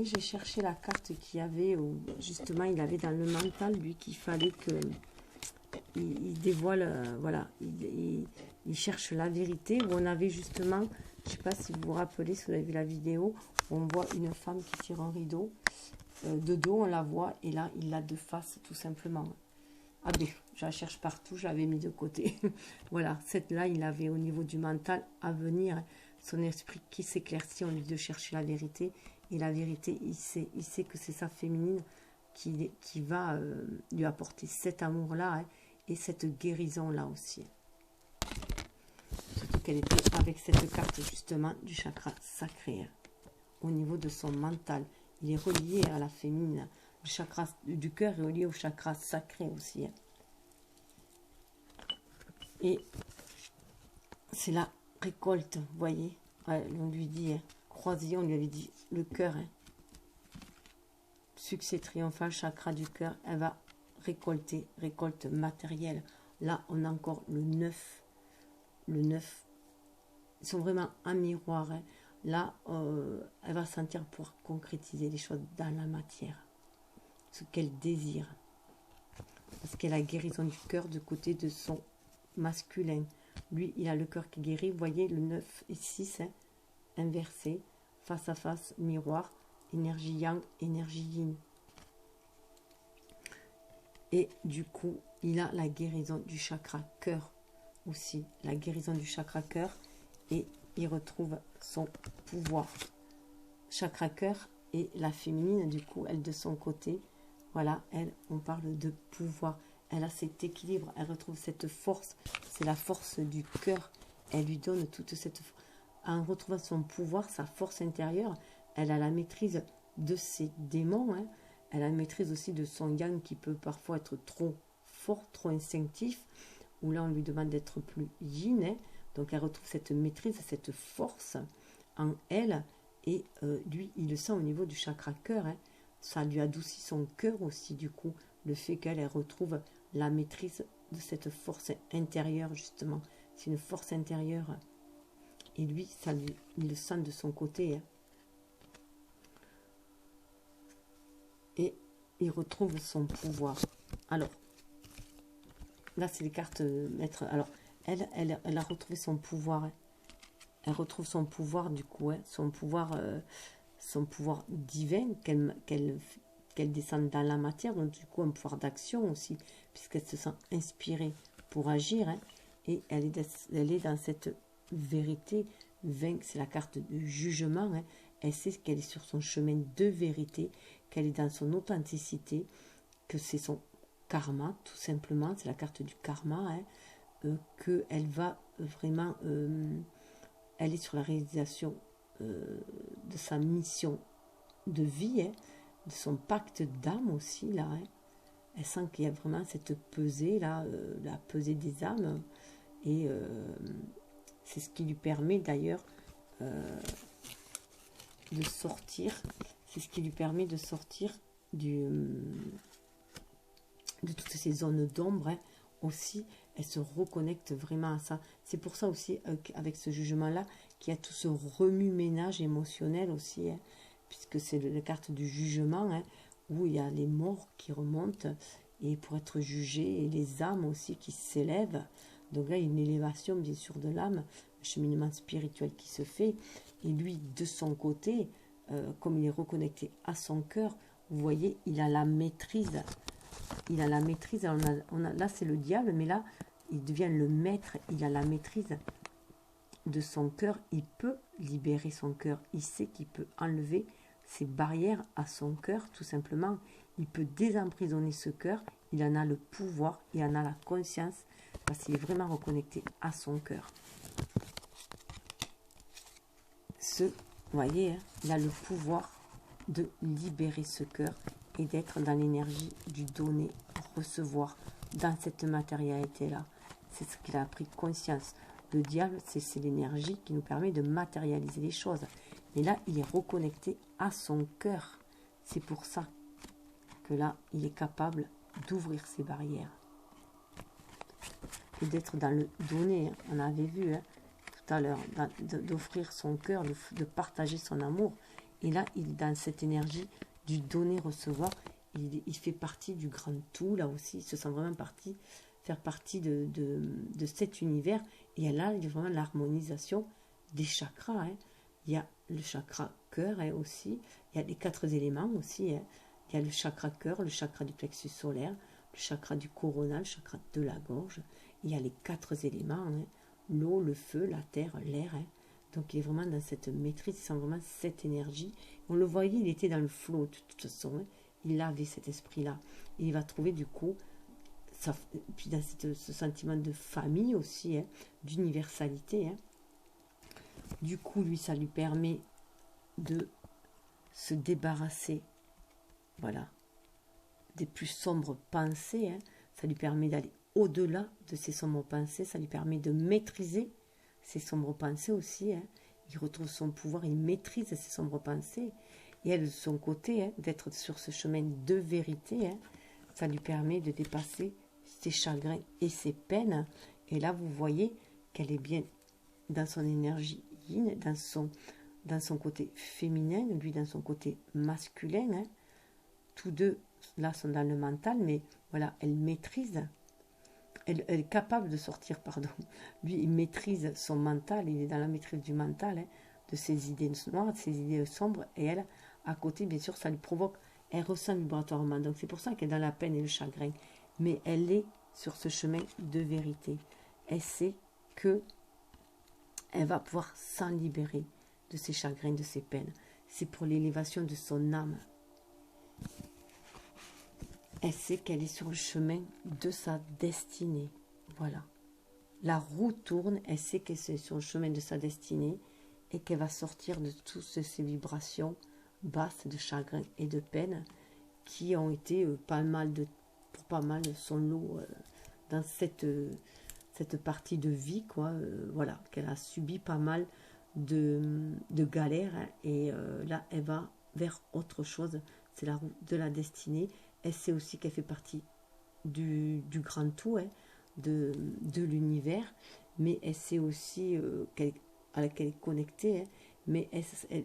j'ai cherché la carte qu'il y avait, où justement il avait dans le mental, lui, qu'il fallait que il dévoile, voilà, il cherche la vérité, où on avait justement, je sais pas si vous vous rappelez, si vous avez vu la vidéo, où on voit une femme qui tire un rideau, de dos on la voit, et là il l'a de face tout simplement. Ah ben, je la cherche partout, je l'avais mis de côté. Voilà, cette là, il avait au niveau du mental à venir, son esprit qui s'éclaircit, on lui dit de chercher la vérité. Et la vérité, il sait que c'est sa féminine qui va lui apporter cet amour-là, hein, et cette guérison-là aussi. Surtout qu'elle était avec cette carte justement du chakra sacré, hein, au niveau de son mental. Il est relié à la féminine. Le chakra du cœur est relié au chakra sacré aussi. Hein. Et c'est la récolte, vous voyez. Ouais, on lui dit, hein, croisillon, on lui avait dit le cœur. Hein. Succès triomphal, chakra du cœur, elle va récolter, récolte matérielle. Là, on a encore le 9. Le 9. Ils sont vraiment un miroir. Hein. Là, elle va sentir pour concrétiser les choses dans la matière. Ce qu'elle désire. Parce qu'elle a guérison du cœur de côté de son masculin. Lui, il a le cœur qui guérit. Vous voyez, le 9 et 6, hein, inversé, face à face, miroir, énergie yang, énergie yin. Et du coup, il a la guérison du chakra cœur aussi. La guérison du chakra cœur. Et il retrouve son pouvoir. Chakra cœur et la féminine, du coup, elle de son côté. Voilà, elle, on parle de pouvoir. Elle a cet équilibre, elle retrouve cette force. C'est la force du cœur. Elle lui donne toute cette force. En retrouvant son pouvoir, sa force intérieure, elle a la maîtrise de ses démons. Hein. Elle a la maîtrise aussi de son yang qui peut parfois être trop fort, trop instinctif. Où là, on lui demande d'être plus yin. Hein. Donc, elle retrouve cette maîtrise, cette force en elle. Et lui, il le sent au niveau du chakra cœur. Hein. Ça lui adoucit son cœur aussi, du coup. Le fait qu'elle retrouve la maîtrise de cette force intérieure, justement. C'est une force intérieure. Et lui, il le sent de son côté. Hein. Et il retrouve son pouvoir. Alors, là, c'est les cartes maîtres. Alors, elle a retrouvé son pouvoir. Hein. Elle retrouve son pouvoir, du coup. Hein, son pouvoir divin qu'elle descende dans la matière. Donc, du coup, un pouvoir d'action aussi, puisqu'elle se sent inspirée pour agir. Hein, et elle est dans cette vérité. C'est la carte du jugement. Hein. Elle sait qu'elle est sur son chemin de vérité, qu'elle est dans son authenticité, que c'est son karma, tout simplement. C'est la carte du karma. Hein, qu'elle va vraiment... elle est sur la réalisation de sa mission de vie, hein, de son pacte d'âme aussi, là. Hein. Elle sent qu'il y a vraiment cette pesée, là, la pesée des âmes. Et c'est ce qui lui permet d'ailleurs de sortir. C'est ce qui lui permet de sortir de toutes ces zones d'ombre. Hein. Aussi, elle se reconnecte vraiment à ça. C'est pour ça aussi, avec ce jugement-là, qu'il y a tout ce remue-ménage émotionnel aussi, hein, puisque c'est la carte du jugement, hein, où il y a les morts qui remontent, et pour être jugés, et les âmes aussi qui s'élèvent. Donc là, il y a une élévation, bien sûr, de l'âme, un cheminement spirituel qui se fait. Et lui, de son côté, comme il est reconnecté à son cœur, vous voyez, il a la maîtrise. Il a la maîtrise. Là, c'est le diable, mais là, il devient le maître. Il a la maîtrise de son cœur. Il peut libérer son cœur. Il sait qu'il peut enlever ses barrières à son cœur, tout simplement. Il peut désemprisonner ce cœur. Il en a le pouvoir. Il en a la conscience. Parce qu'il est vraiment reconnecté à son cœur. Vous voyez, hein, il a le pouvoir de libérer ce cœur et d'être dans l'énergie du donner, recevoir, dans cette matérialité-là. C'est ce qu'il a pris conscience. Le diable, c'est l'énergie qui nous permet de matérialiser les choses. Mais là, il est reconnecté à son cœur. C'est pour ça que là, il est capable d'ouvrir ses barrières. Et d'être dans le donner. On avait vu, hein, tout à l'heure, d'offrir son cœur, de partager son amour. Et là, il est dans cette énergie du donner-recevoir. Il fait partie du grand tout, là aussi. Il se sent vraiment faire partie de cet univers. Et là, il y a vraiment l'harmonisation des chakras. Hein. Il y a le chakra cœur hein, aussi. Il y a les 4 éléments aussi. Hein. Il y a le chakra cœur, le chakra du plexus solaire, le chakra du corona, le chakra de la gorge. Il y a les 4 éléments. Hein. L'eau, le feu, la terre, l'air. Hein. Donc il est vraiment dans cette maîtrise, il sent vraiment cette énergie. On le voyait, il était dans le flot de toute façon. Hein. Il avait cet esprit-là. Et il va trouver du coup, puis dans ce sentiment de famille aussi, hein, d'universalité. Hein. Du coup, lui, ça lui permet de se débarrasser, voilà, des plus sombres pensées. Hein. Ça lui permet d'aller au-delà de ces sombres pensées. Ça lui permet de maîtriser ses sombres pensées aussi. Hein. Il retrouve son pouvoir, il maîtrise ses sombres pensées. Et elle, de son côté, hein, d'être sur ce chemin de vérité, hein, ça lui permet de dépasser ses chagrins et ses peines. Et là, vous voyez qu'elle est bien dans son énergie yin, dans son côté féminin, lui dans son côté masculin. Hein. Tous deux, là, sont dans le mental, mais voilà, elle maîtrise. Elle est capable de sortir, pardon. Lui, il maîtrise son mental, il est dans la maîtrise du mental, hein, de ses idées noires, de ses idées sombres, et elle, à côté, bien sûr, ça lui provoque, elle ressent vibratoirement. Donc c'est pour ça qu'elle est dans la peine et le chagrin. Mais elle est sur ce chemin de vérité. Elle sait que elle va pouvoir s'en libérer de ses chagrins, de ses peines. C'est pour l'élévation de son âme. Elle sait qu'elle est sur le chemin de sa destinée. Voilà. La roue tourne, elle sait qu'elle est sur le chemin de sa destinée et qu'elle va sortir de toutes ces vibrations basses de chagrin et de peine qui ont été pour pas mal son lot dans cette partie de vie, quoi. Voilà, qu'elle a subi pas mal de galères. Hein, et là, elle va vers autre chose. C'est la roue de la destinée. Elle sait aussi qu'elle fait partie du grand tout, hein, de l'univers, mais elle sait aussi à laquelle elle est connectée, hein, mais elle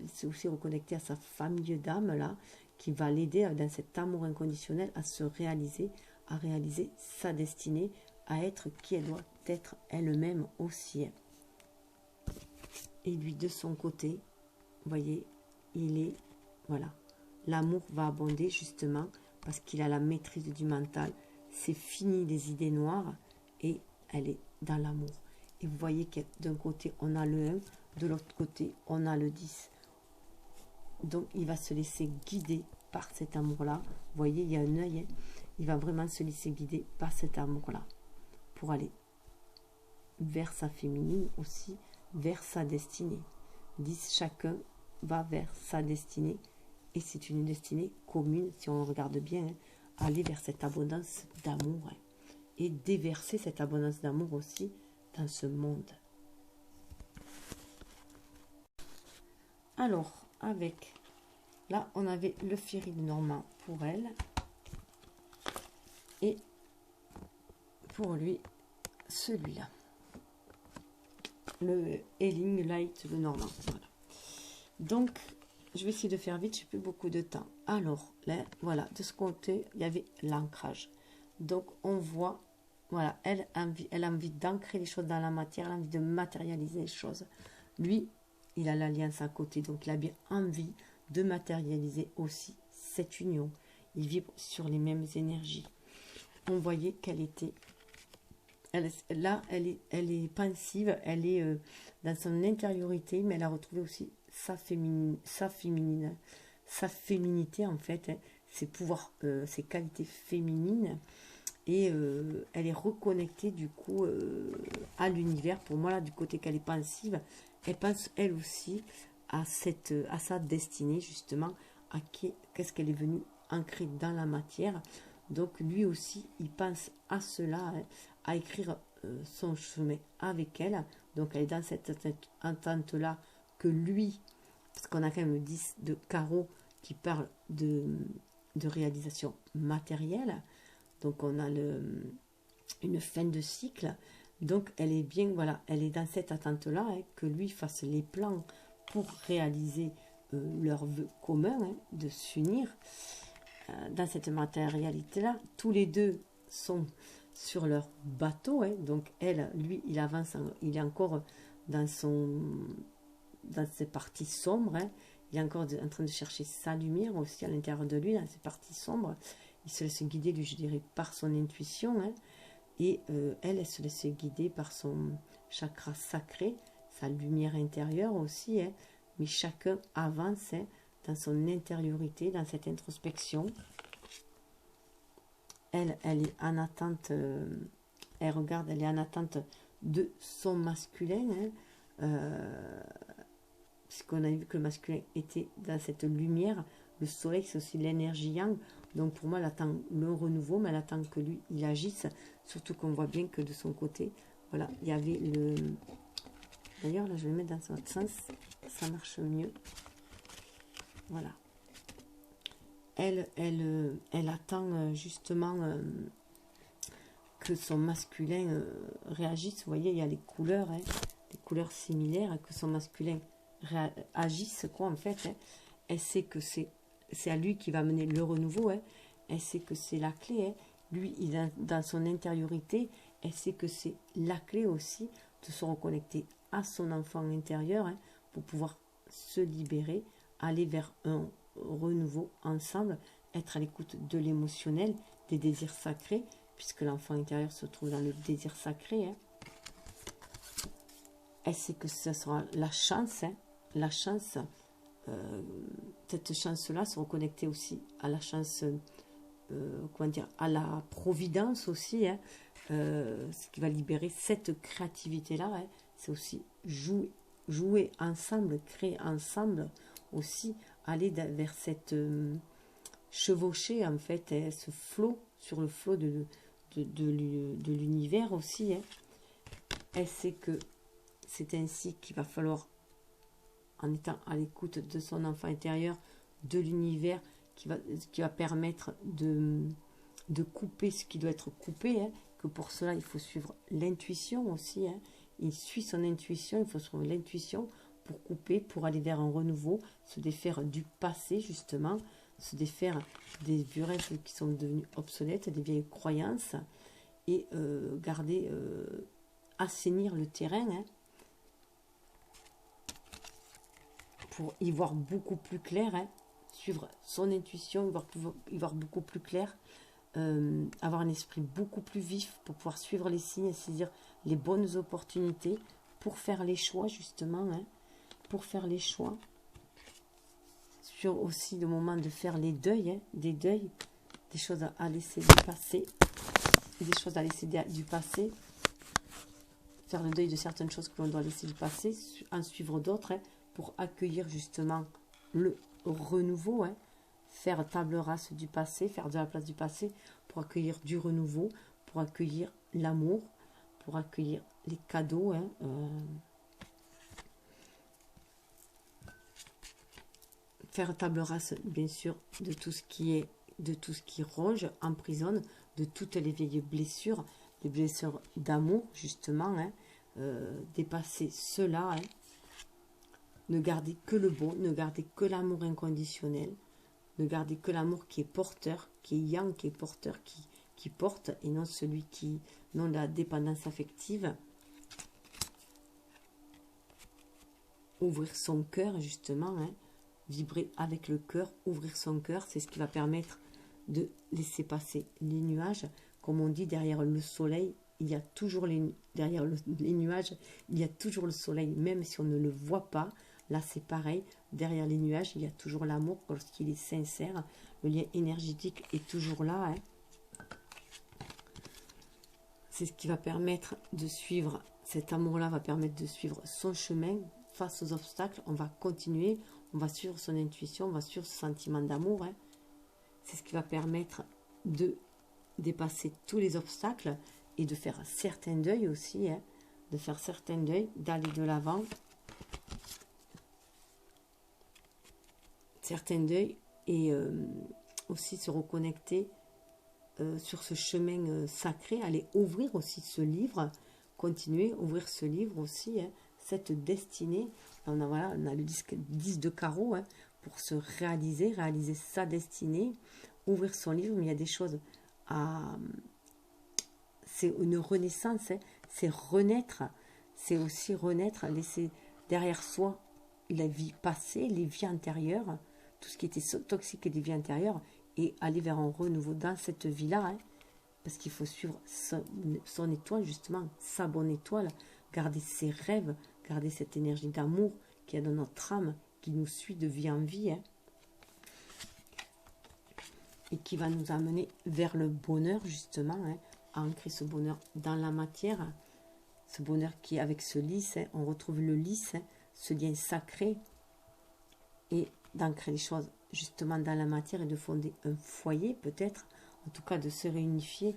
s'est aussi reconnectée à sa famille d'âme, là, qui va l'aider dans cet amour inconditionnel à se réaliser, à réaliser sa destinée, à être qui elle doit être elle-même aussi. Hein. Et lui, de son côté, vous voyez, il est, voilà, l'amour va abonder justement, parce qu'il a la maîtrise du mental. C'est fini les idées noires et elle est dans l'amour. Et vous voyez que d'un côté, on a le 1, de l'autre côté, on a le 10. Donc, il va se laisser guider par cet amour-là. Vous voyez, il y a un œil. Hein. Il va vraiment se laisser guider par cet amour-là pour aller vers sa féminine aussi, vers sa destinée. 10, chacun va vers sa destinée. Et c'est une destinée commune, si on regarde bien, hein, aller vers cette abondance d'amour hein, et déverser cette abondance d'amour aussi dans ce monde. Alors, avec, là, on avait le Féri de Normand pour elle et pour lui, celui-là. Le Healing Light de Normand. Voilà. Donc, je vais essayer de faire vite, j'ai plus beaucoup de temps. Alors, là, voilà, de ce côté, il y avait l'ancrage. Donc, on voit, voilà, elle a envie d'ancrer les choses dans la matière, elle a envie de matérialiser les choses. Lui, il a l'alliance à côté, donc il a bien envie de matérialiser aussi cette union. Il vibre sur les mêmes énergies. On voyait qu'elle était... Là, elle est pensive, elle est dans son intériorité, mais elle a retrouvé aussi sa féminité en fait, hein, ses pouvoirs, ses qualités féminines, et elle est reconnectée du coup à l'univers. Pour moi là, du côté qu'elle est pensive, elle pense elle aussi à sa destinée justement, à qu'est-ce qu'elle est venue ancrer dans la matière. Donc lui aussi, il pense à cela, hein, à écrire son chemin avec elle. Donc elle est dans cette entente-là que lui, parce qu'on a quand même 10 de carreau qui parle de réalisation matérielle. Donc on a une fin de cycle. Donc elle est bien, voilà, elle est dans cette attente-là, hein, que lui fasse les plans pour réaliser leur vœu commun, hein, de s'unir dans cette matérialité-là. Tous les deux sont sur leur bateau, hein, donc lui, il avance, il est encore dans ses parties sombres, hein. Il est encore en train de chercher sa lumière aussi à l'intérieur de lui, dans ses parties sombres. Il se laisse guider, lui, je dirais, par son intuition, hein. Et elle se laisse guider par son chakra sacré, sa lumière intérieure aussi, hein. Mais chacun avance, hein, dans son intériorité, dans cette introspection. Elle est en attente, elle regarde, elle est en attente de son masculin, hein, puisqu'on a vu que le masculin était dans cette lumière. Le soleil, c'est aussi l'énergie yang. Donc pour moi, elle attend le renouveau, mais elle attend que lui, il agisse. Surtout qu'on voit bien que de son côté, voilà, il y avait le... D'ailleurs, là, je vais le mettre dans ce sens, ça marche mieux. Voilà. Elle attend justement que son masculin réagisse. Vous voyez, il y a les couleurs, hein, les couleurs similaires, que son masculin agisse, quoi, en fait. Hein. Elle sait que c'est à lui qui va mener le renouveau. Hein. Elle sait que c'est la clé. Hein. Lui, il est dans son intériorité. Elle sait que c'est la clé aussi de se reconnecter à son enfant intérieur, hein, pour pouvoir se libérer, aller vers un renouveau ensemble, être à l'écoute de l'émotionnel, des désirs sacrés, puisque l'enfant intérieur se trouve dans le désir sacré. Hein. Elle sait que ce sera la chance, hein, la chance, cette chance-là, se reconnecter aussi à la chance, comment dire, à la providence aussi, hein, ce qui va libérer cette créativité-là. Hein. C'est aussi jouer ensemble, créer ensemble aussi, aller vers cette chevauchée, en fait, hein, ce flot, sur le flot de l'univers aussi. Hein. Elle sait que c'est ainsi qu'il va falloir, en étant à l'écoute de son enfant intérieur, de l'univers, qui va permettre de couper ce qui doit être coupé, hein, que pour cela, il faut suivre l'intuition aussi. Hein. Il suit son intuition, il faut suivre l'intuition pour couper, pour aller vers un renouveau, se défaire du passé, justement, se défaire des vieux rêves qui sont devenus obsolètes, des vieilles croyances, et garder, assainir le terrain, hein, pour y voir beaucoup plus clair, hein, suivre son intuition, y voir beaucoup plus clair, avoir un esprit beaucoup plus vif pour pouvoir suivre les signes, saisir les bonnes opportunités pour faire les choix, justement, hein, pour faire les choix. Sur aussi le moment de faire les deuils, hein, des deuils, des choses à laisser du passé, des choses à laisser du passé, faire le deuil de certaines choses que l'on doit laisser du passé, en suivre d'autres, hein, pour accueillir justement le renouveau, hein, faire table rase du passé, faire de la place du passé pour accueillir du renouveau, pour accueillir l'amour, pour accueillir les cadeaux, hein, faire table rase, bien sûr, de tout ce qui ronge, emprisonne, de toutes les vieilles blessures, les blessures d'amour, justement, hein, dépasser cela, hein, ne garder que le bon, ne garder que l'amour inconditionnel, ne garder que l'amour qui est porteur, qui est yang, qui est porteur, qui porte, et non celui non la dépendance affective. Ouvrir son cœur, justement, hein, vibrer avec le cœur, ouvrir son cœur, c'est ce qui va permettre de laisser passer les nuages. Comme on dit, derrière le soleil, il y a toujours derrière les nuages, il y a toujours le soleil, même si on ne le voit pas. Là, c'est pareil. Derrière les nuages, il y a toujours l'amour lorsqu'il est sincère. Le lien énergétique est toujours là. Hein. C'est ce qui va permettre de suivre, cet amour-là va permettre de suivre son chemin face aux obstacles. On va continuer, on va suivre son intuition, on va suivre ce sentiment d'amour. Hein. C'est ce qui va permettre de dépasser tous les obstacles et de faire certains deuils aussi. Hein. De faire certains deuils, d'aller de l'avant. Certains deuils et aussi se reconnecter sur ce chemin sacré, aller ouvrir aussi ce livre, continuer, ouvrir ce livre aussi, hein, cette destinée. On a, voilà, on a le 10 de carreau, hein, pour se réaliser, réaliser sa destinée, ouvrir son livre. Mais il y a des choses à... C'est une renaissance, hein, c'est renaître, c'est aussi renaître, laisser derrière soi la vie passée, les vies antérieures, tout ce qui était toxique et des vies antérieures, et aller vers un renouveau dans cette vie-là, hein, parce qu'il faut suivre son étoile, justement, sa bonne étoile, garder ses rêves, garder cette énergie d'amour qu'il y a dans notre âme, qui nous suit de vie en vie, hein, et qui va nous amener vers le bonheur, justement, hein, à ancrer ce bonheur dans la matière, ce bonheur qui est avec ce lys, hein, on retrouve le lys, hein, ce lien sacré, et d'ancrer les choses justement dans la matière et de fonder un foyer peut-être, en tout cas de se réunifier.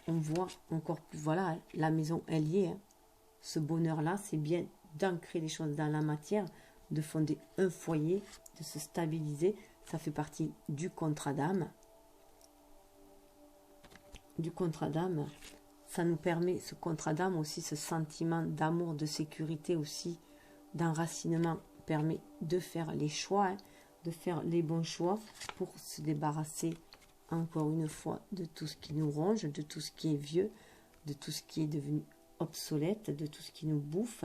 On voit encore plus, voilà, hein, la maison elle y est, hein. Ce bonheur-là, c'est bien d'ancrer les choses dans la matière, de fonder un foyer, de se stabiliser. Ça fait partie du contrat d'âme. Du contrat d'âme, ça nous permet, ce contrat d'âme aussi, ce sentiment d'amour, de sécurité aussi, d'enracinement, permet de faire les choix, hein, de faire les bons choix pour se débarrasser encore une fois de tout ce qui nous ronge, de tout ce qui est vieux, de tout ce qui est devenu obsolète, de tout ce qui nous bouffe,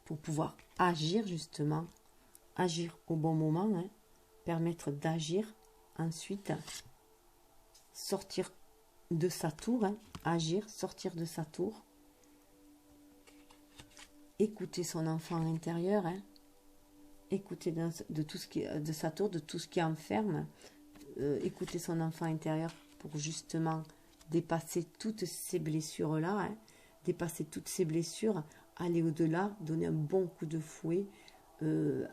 pour pouvoir agir justement, agir au bon moment, hein, permettre d'agir, ensuite sortir de sa tour, hein, agir, sortir de sa tour, écouter son enfant intérieur, hein, écouter de tout ce qui de sa tour, de tout ce qui enferme, écouter son enfant intérieur pour justement dépasser toutes ces blessures-là, hein, dépasser toutes ces blessures, aller au-delà, donner un bon coup de fouet,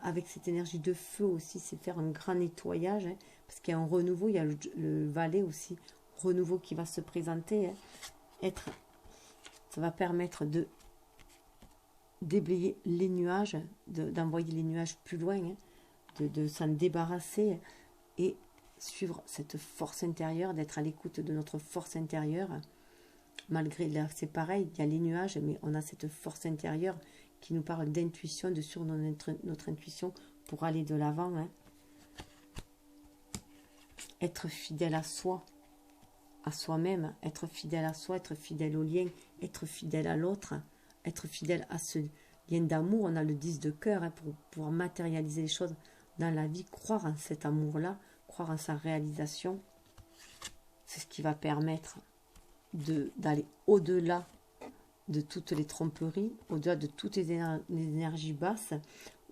avec cette énergie de feu aussi, c'est faire un grand nettoyage, hein, parce qu'il y a un renouveau, il y a le valet aussi, renouveau qui va se présenter, hein, ça va permettre de déblayer les nuages, d'envoyer les nuages plus loin, hein, de s'en débarrasser et suivre cette force intérieure, d'être à l'écoute de notre force intérieure. Malgré là, c'est pareil, il y a les nuages, mais on a cette force intérieure qui nous parle d'intuition, de suivre notre intuition pour aller de l'avant, hein. Être fidèle à soi, à soi-même, être fidèle à soi, être fidèle au lien, être fidèle à l'autre, être fidèle à ce lien d'amour. On a le 10 de cœur, hein, pour pouvoir matérialiser les choses dans la vie, croire en cet amour-là, croire en sa réalisation. C'est ce qui va permettre d'aller au-delà de toutes les tromperies, au-delà de toutes les énergies basses,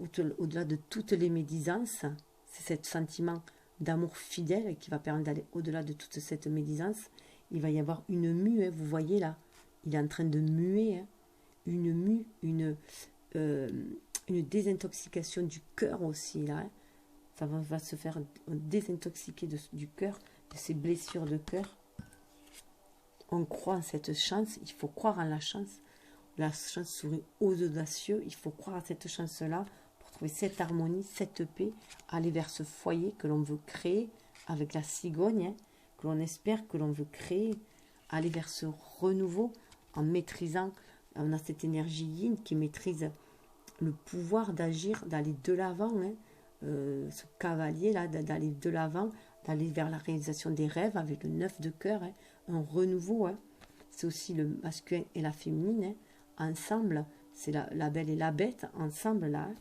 au-delà de toutes les médisances. C'est ce sentiment d'amour fidèle qui va permettre d'aller au-delà de toute cette médisance. Il va y avoir une mue, hein, vous voyez là, il est en train de muer, hein, une mue, une désintoxication du cœur aussi là, hein. Ça va se faire désintoxiquer du cœur, de ces blessures de cœur. On croit en cette chance, il faut croire en la chance. La chance sourit aux audacieux, il faut croire à cette chance-là pour trouver cette harmonie, cette paix, aller vers ce foyer que l'on veut créer avec la cigogne, hein, que l'on espère, que l'on veut créer, aller vers ce renouveau en maîtrisant, on a cette énergie yin qui maîtrise le pouvoir d'agir, d'aller de l'avant, hein, ce cavalier-là, d'aller de l'avant, d'aller vers la réalisation des rêves avec le 9 de cœur, hein, un renouveau, hein. C'est aussi le masculin et la féminine, hein, ensemble, c'est la belle et la bête, ensemble là, hein.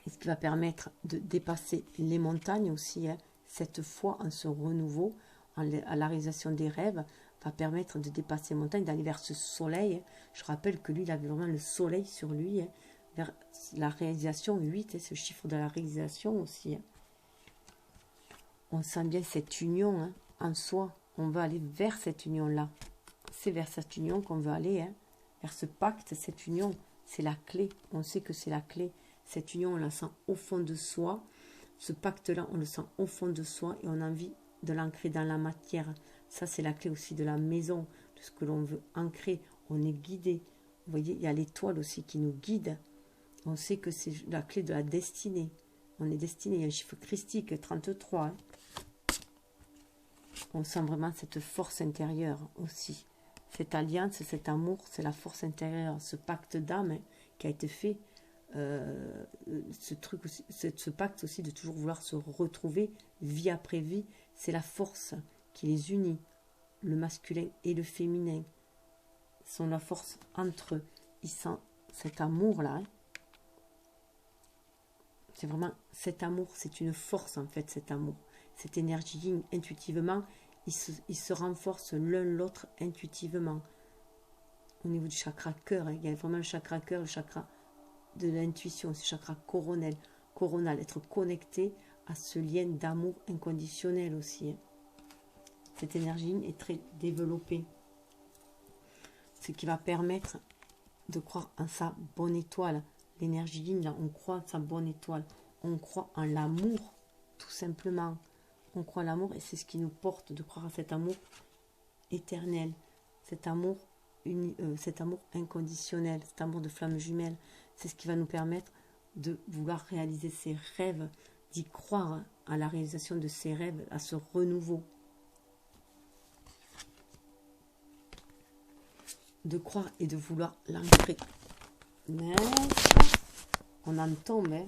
Et ce qui va permettre de dépasser les montagnes aussi, hein, cette foi en ce renouveau, à la réalisation des rêves, va permettre de dépasser les montagnes, d'aller vers ce soleil, hein. Je rappelle que lui, il avait vraiment le soleil sur lui, hein, vers la réalisation 8, hein, ce chiffre de la réalisation aussi, hein. On sent bien cette union, hein, en soi. On veut aller vers cette union-là. C'est vers cette union qu'on veut aller, hein, vers ce pacte, cette union. C'est la clé. On sait que c'est la clé. Cette union, on la sent au fond de soi. Ce pacte-là, on le sent au fond de soi et on a envie de l'ancrer dans la matière. Ça, c'est la clé aussi de la maison, de ce que l'on veut ancrer. On est guidé. Vous voyez, il y a l'étoile aussi qui nous guide. On sait que c'est la clé de la destinée. On est destiné. Il y a un chiffre christique, 33. Hein. On sent vraiment cette force intérieure aussi. cette alliance, cet amour, c'est la force intérieure, ce pacte d'âme hein, qui a été fait, ce truc aussi, ce pacte aussi de toujours vouloir se retrouver vie après vie, c'est la force qui les unit, le masculin et le féminin sont la force entre eux. Ils sentent cet amour-là. Hein. C'est vraiment cet amour, c'est une force en fait, cet amour. Cette énergie yin, intuitivement, ils se renforcent l'un l'autre intuitivement. Au niveau du chakra cœur, hein, il y a vraiment le chakra cœur, le chakra de l'intuition, ce chakra coronal, être connecté à ce lien d'amour inconditionnel aussi. Hein. Cette énergie yin est très développée. Ce qui va permettre de croire en sa bonne étoile. L'énergie yin, là, on croit en sa bonne étoile. On croit en l'amour, tout simplement. On croit en l'amour et c'est ce qui nous porte de croire à cet amour éternel, cet amour inconditionnel, cet amour de flamme jumelle. C'est ce qui va nous permettre de vouloir réaliser ses rêves, d'y croire à la réalisation de ses rêves, à ce renouveau. De croire et de vouloir l'ancrer. Mais on en tombe, hein.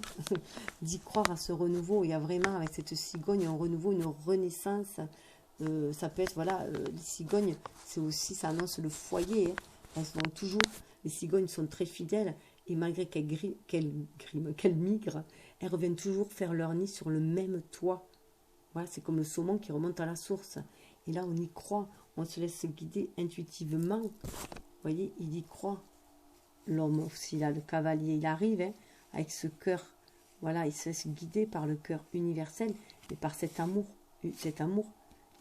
D'y croire à ce renouveau. Il y a vraiment, avec cette cigogne, un renouveau, une renaissance. Ça peut être, voilà, les cigognes, c'est aussi, ça annonce le foyer. Hein. Elles sont toujours, les cigognes sont très fidèles. Et malgré qu'elles migrent, elles reviennent toujours faire leur nid sur le même toit. Voilà, c'est comme le saumon qui remonte à la source. Et là, on y croit. On se laisse guider intuitivement. Vous voyez, il y croit. L'homme aussi, là, le cavalier, il arrive hein, avec ce cœur. Voilà, il se laisse guider par le cœur universel, mais par cet amour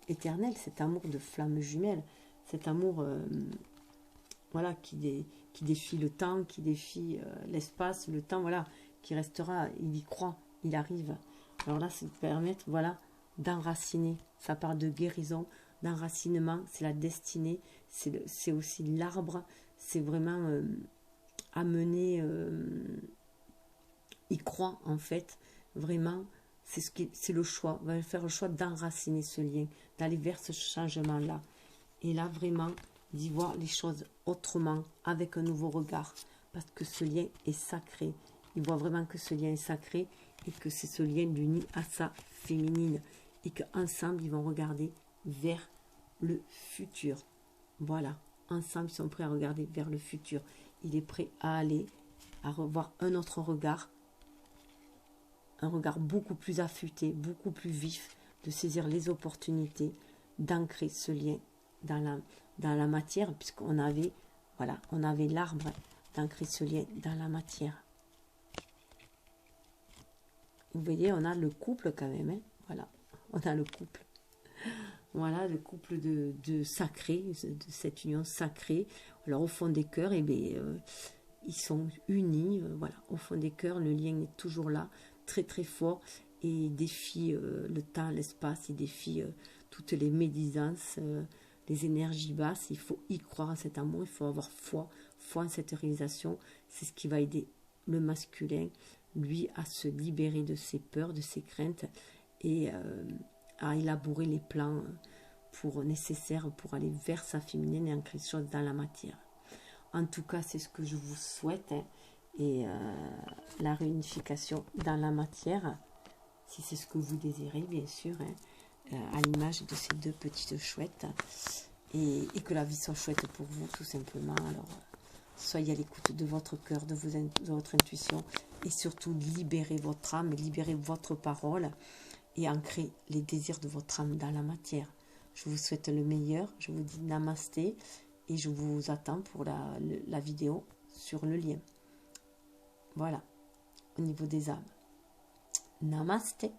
éternel, cet amour de flamme jumelle, cet amour voilà, qui défie le temps, qui défie l'espace, le temps, voilà, qui restera, il y croit, il arrive. Alors là, ça permet, voilà, d'enraciner. Ça parle de guérison, d'enracinement, c'est la destinée, c'est aussi l'arbre, c'est vraiment amener, y croit en fait, vraiment, c'est le choix, on va faire le choix d'enraciner ce lien, d'aller vers ce changement-là. Et là, vraiment, d'y voir les choses autrement, avec un nouveau regard, parce que ce lien est sacré. Il voit vraiment que ce lien est sacré et que c'est ce lien l'uni à sa féminine. Et qu'ensemble, ils vont regarder vers le futur. Voilà, ensemble, ils sont prêts à regarder vers le futur. Il est prêt à aller, à revoir un autre regard, un regard beaucoup plus affûté, beaucoup plus vif, de saisir les opportunités, d'ancrer ce lien dans la matière, puisqu'on avait, voilà, on avait l'arbre, d'ancrer ce lien dans la matière. Vous voyez, on a le couple quand même, hein, voilà, on a le couple. Voilà, le couple de sacré, de cette union sacrée. Alors, au fond des cœurs, eh bien, ils sont unis. Voilà, au fond des cœurs, le lien est toujours là, très très fort. Et il défie le temps, l'espace, il défie toutes les médisances, les énergies basses. Il faut y croire à cet amour, il faut avoir foi en cette réalisation. C'est ce qui va aider le masculin, lui, à se libérer de ses peurs, de ses craintes et à élaborer les plans nécessaires pour aller vers sa féminine et ancrer les choses dans la matière. En tout cas, c'est ce que je vous souhaite. Hein, et la réunification dans la matière, si c'est ce que vous désirez, bien sûr, hein, à l'image de ces deux petites chouettes. Et que la vie soit chouette pour vous, tout simplement. Alors, soyez à l'écoute de votre cœur, de votre intuition. Et surtout, libérez votre âme, libérez votre parole. Et ancrer les désirs de votre âme dans la matière. Je vous souhaite le meilleur. Je vous dis namasté. Et je vous attends pour la vidéo sur le lien. Voilà. Au niveau des âmes. Namasté.